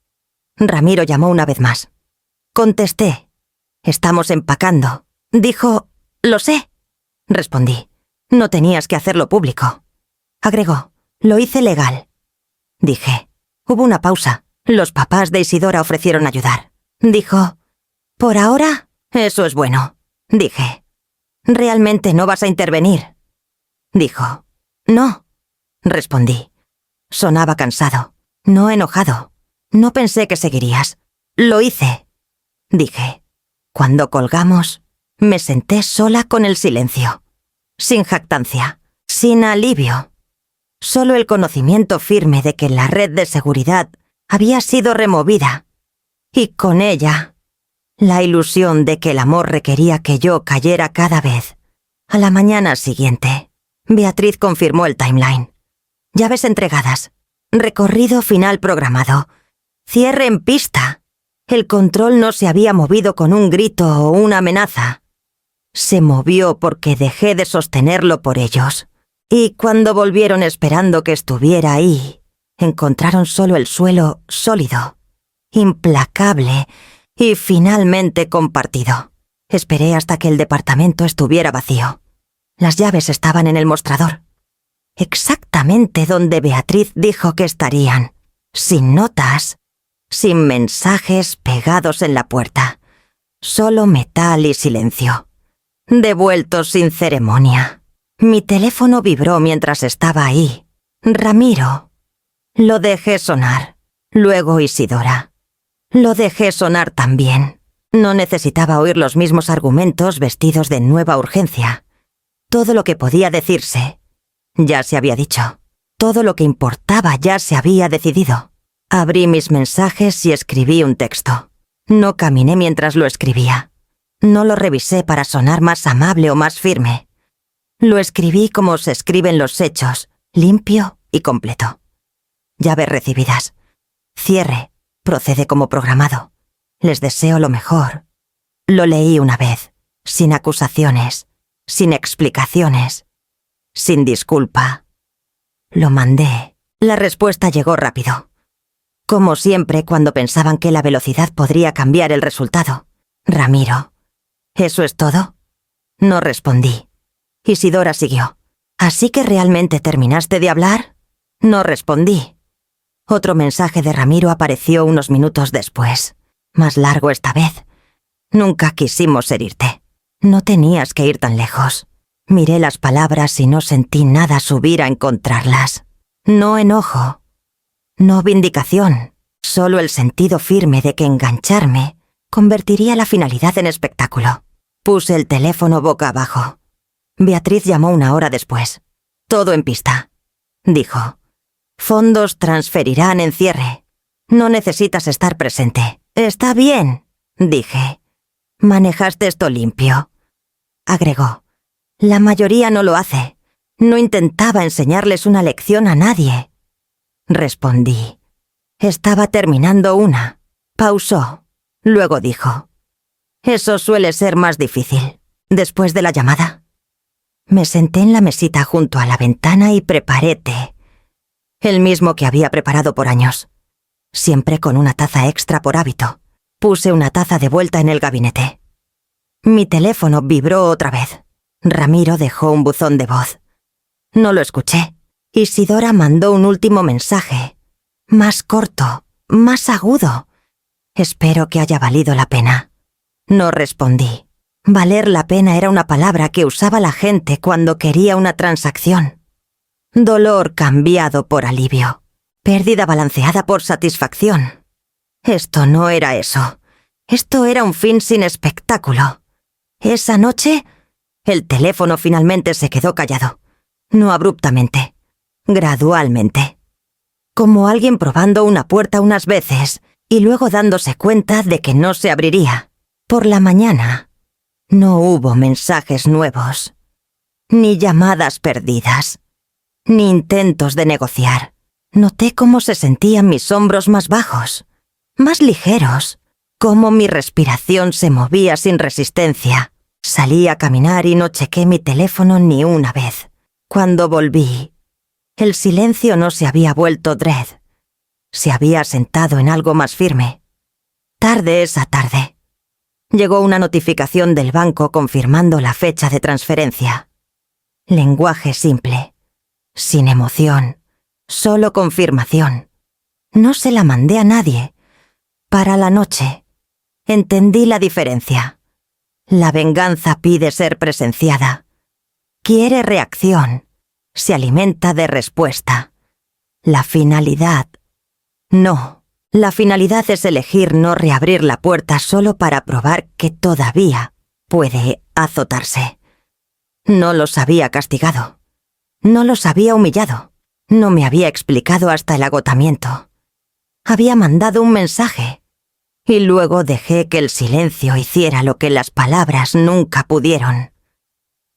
Ramiro llamó una vez más. Contesté. Estamos empacando. Dijo, lo sé. Respondí. No tenías que hacerlo público. Agregó, lo hice legal. Dije. Hubo una pausa. Los papás de Isidora ofrecieron ayudar. Dijo, por ahora, eso es bueno. Dije, ¿realmente no vas a intervenir? Dijo, no. Respondí. Sonaba cansado, no enojado. No pensé que seguirías. Lo hice. Dije. Cuando colgamos, me senté sola con el silencio. Sin jactancia, sin alivio. Solo el conocimiento firme de que la red de seguridad había sido removida. Y con ella, la ilusión de que el amor requería que yo cayera cada vez. A la mañana siguiente, Beatriz confirmó el timeline. Llaves entregadas. Recorrido final programado. Cierre en pista. El control no se había movido con un grito o una amenaza. Se movió porque dejé de sostenerlo por ellos. Y cuando volvieron esperando que estuviera ahí, encontraron solo el suelo sólido, implacable y finalmente compartido. Esperé hasta que el departamento estuviera vacío. Las llaves estaban en el mostrador. Exactamente donde Beatriz dijo que estarían. Sin notas, sin mensajes pegados en la puerta. Solo metal y silencio. Devueltos sin ceremonia. Mi teléfono vibró mientras estaba ahí. Ramiro. Lo dejé sonar. Luego Isidora. Lo dejé sonar también. No necesitaba oír los mismos argumentos vestidos de nueva urgencia. Todo lo que podía decirse ya se había dicho. Todo lo que importaba ya se había decidido. Abrí mis mensajes y escribí un texto. No caminé mientras lo escribía. No lo revisé para sonar más amable o más firme. Lo escribí como se escriben los hechos, limpio y completo. Llaves recibidas. Cierre. Procede como programado. Les deseo lo mejor. Lo leí una vez, sin acusaciones, sin explicaciones, sin disculpa. Lo mandé. La respuesta llegó rápido. Como siempre cuando pensaban que la velocidad podría cambiar el resultado. Ramiro. ¿Eso es todo? No respondí. Isidora siguió. ¿Así que realmente terminaste de hablar? No respondí. Otro mensaje de Ramiro apareció unos minutos después. Más largo esta vez. Nunca quisimos herirte. No tenías que ir tan lejos. Miré las palabras y no sentí nada subir a encontrarlas. No enojo. No vindicación. Solo el sentido firme de que engancharme convertiría la finalidad en espectáculo. Puse el teléfono boca abajo. Beatriz llamó una hora después. Todo en pista. Dijo. Fondos transferirán en cierre. No necesitas estar presente. Está bien, dije. Manejaste esto limpio. Agregó. La mayoría no lo hace. No intentaba enseñarles una lección a nadie. Respondí. Estaba terminando una. Pausó. Luego dijo. Eso suele ser más difícil. Después de la llamada. Me senté en la mesita junto a la ventana y preparé té. El mismo que había preparado por años. Siempre con una taza extra por hábito. Puse una taza de vuelta en el gabinete. Mi teléfono vibró otra vez. Ramiro dejó un buzón de voz. No lo escuché. Isidora mandó un último mensaje. Más corto, más agudo. Espero que haya valido la pena. No respondí. Valer la pena era una palabra que usaba la gente cuando quería una transacción. Dolor cambiado por alivio. Pérdida balanceada por satisfacción. Esto no era eso. Esto era un fin sin espectáculo. Esa noche, el teléfono finalmente se quedó callado. No abruptamente. Gradualmente. Como alguien probando una puerta unas veces y luego dándose cuenta de que no se abriría. Por la mañana, no hubo mensajes nuevos, ni llamadas perdidas, ni intentos de negociar. Noté cómo se sentían mis hombros más bajos, más ligeros, cómo mi respiración se movía sin resistencia. Salí a caminar y no chequé mi teléfono ni una vez. Cuando volví, El silencio no se había vuelto dread. Se había sentado en algo más firme. Tarde esa tarde. Llegó una notificación del banco confirmando la fecha de transferencia. Lenguaje simple. Sin emoción. Solo confirmación. No se la mandé a nadie. Para la noche. Entendí la diferencia. La venganza pide ser presenciada. Quiere reacción. Se alimenta de respuesta. La finalidad. No. La finalidad es elegir no reabrir la puerta solo para probar que todavía puede azotarse. No los había castigado. No los había humillado. No me había explicado hasta el agotamiento. Había mandado un mensaje. Y luego dejé que el silencio hiciera lo que las palabras nunca pudieron.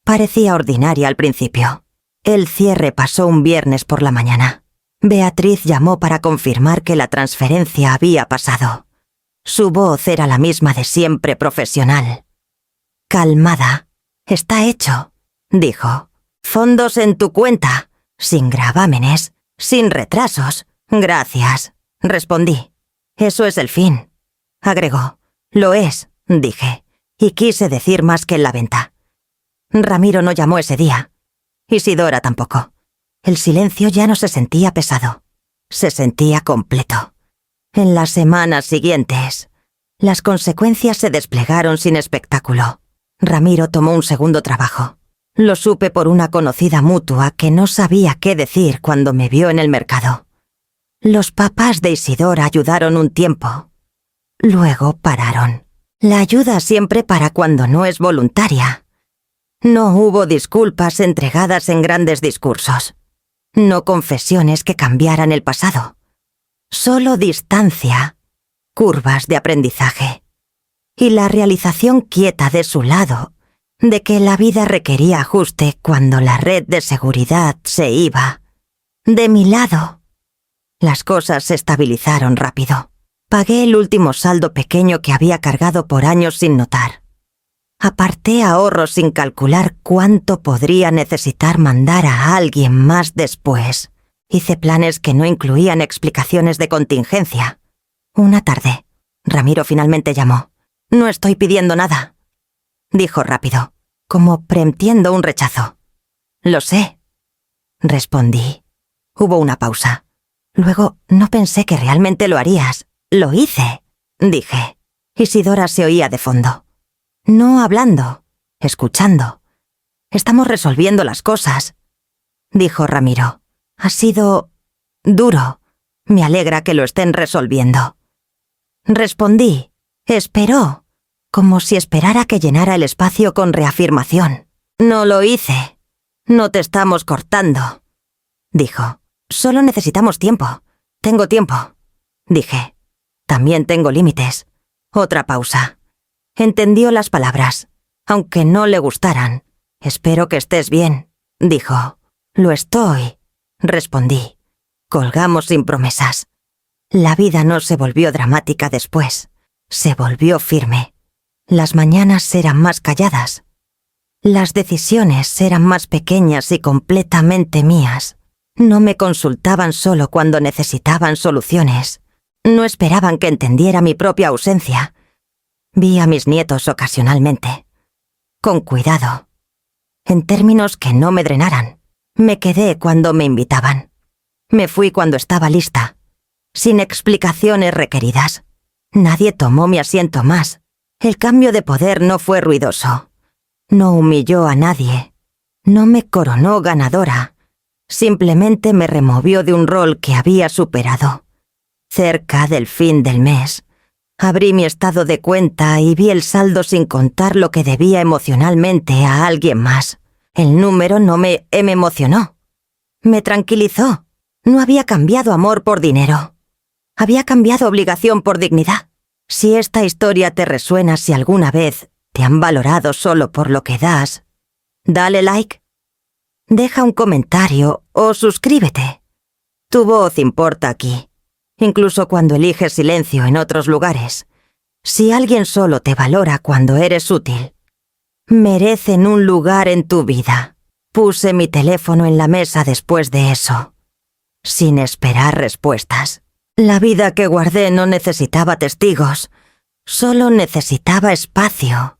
Parecía ordinaria al principio. El cierre pasó un viernes por la mañana. Beatriz llamó para confirmar que la transferencia había pasado. Su voz era la misma de siempre, profesional. Calmada. Está hecho, dijo. Fondos en tu cuenta. Sin gravámenes. Sin retrasos. Gracias, respondí. Eso es el fin. Agregó. Lo es, dije. Y quise decir más que en la venta. Ramiro no llamó ese día. Isidora tampoco. El silencio ya no se sentía pesado. Se sentía completo. En las semanas siguientes, las consecuencias se desplegaron sin espectáculo. Ramiro tomó un segundo trabajo. Lo supe por una conocida mutua que no sabía qué decir cuando me vio en el mercado. Los papás de Isidora ayudaron un tiempo. Luego pararon. La ayuda siempre para cuando no es voluntaria. No hubo disculpas entregadas en grandes discursos. No confesiones que cambiaran el pasado. Solo distancia, curvas de aprendizaje. Y la realización quieta de su lado de que la vida requería ajuste cuando la red de seguridad se iba. De mi lado. Las cosas se estabilizaron rápido. Pagué el último saldo pequeño que había cargado por años sin notar. Aparté ahorros sin calcular cuánto podría necesitar mandar a alguien más después. Hice planes que no incluían explicaciones de contingencia. Una tarde, Ramiro finalmente llamó. No estoy pidiendo nada, dijo rápido, como preemitiendo un rechazo. Lo sé, respondí. Hubo una pausa. Luego, no pensé que realmente lo harías. Lo hice, dije. Isidora se oía de fondo. No hablando, escuchando. Estamos resolviendo las cosas, dijo Ramiro. Ha sido duro. Me alegra que lo estén resolviendo. Respondí. Esperó, como si esperara que llenara el espacio con reafirmación. No lo hice. No te estamos cortando, dijo. Solo necesitamos tiempo. Tengo tiempo, dije. También tengo límites. Otra pausa. Entendió las palabras, aunque no le gustaran. Espero que estés bien, dijo. Lo estoy, respondí. Colgamos sin promesas. La vida no se volvió dramática después. Se volvió firme. Las mañanas eran más calladas. Las decisiones eran más pequeñas y completamente mías. No me consultaban solo cuando necesitaban soluciones. No esperaban que entendiera mi propia ausencia. Vi a mis nietos ocasionalmente. Con cuidado. En términos que no me drenaran. Me quedé cuando me invitaban. Me fui cuando estaba lista. Sin explicaciones requeridas. Nadie tomó mi asiento más. El cambio de poder no fue ruidoso. No humilló a nadie. No me coronó ganadora. Simplemente me removió de un rol que había superado. Cerca del fin del mes, abrí mi estado de cuenta y vi el saldo sin contar lo que debía emocionalmente a alguien más. El número no me emocionó. Me tranquilizó. No había cambiado amor por dinero. Había cambiado obligación por dignidad. Si esta historia te resuena, si alguna vez te han valorado solo por lo que das, dale like, deja un comentario o suscríbete. Tu voz importa aquí. Incluso cuando eliges silencio en otros lugares. Si alguien solo te valora cuando eres útil, merecen un lugar en tu vida. Puse mi teléfono en la mesa después de eso. sin esperar respuestas. La vida que guardé no necesitaba testigos, solo necesitaba espacio.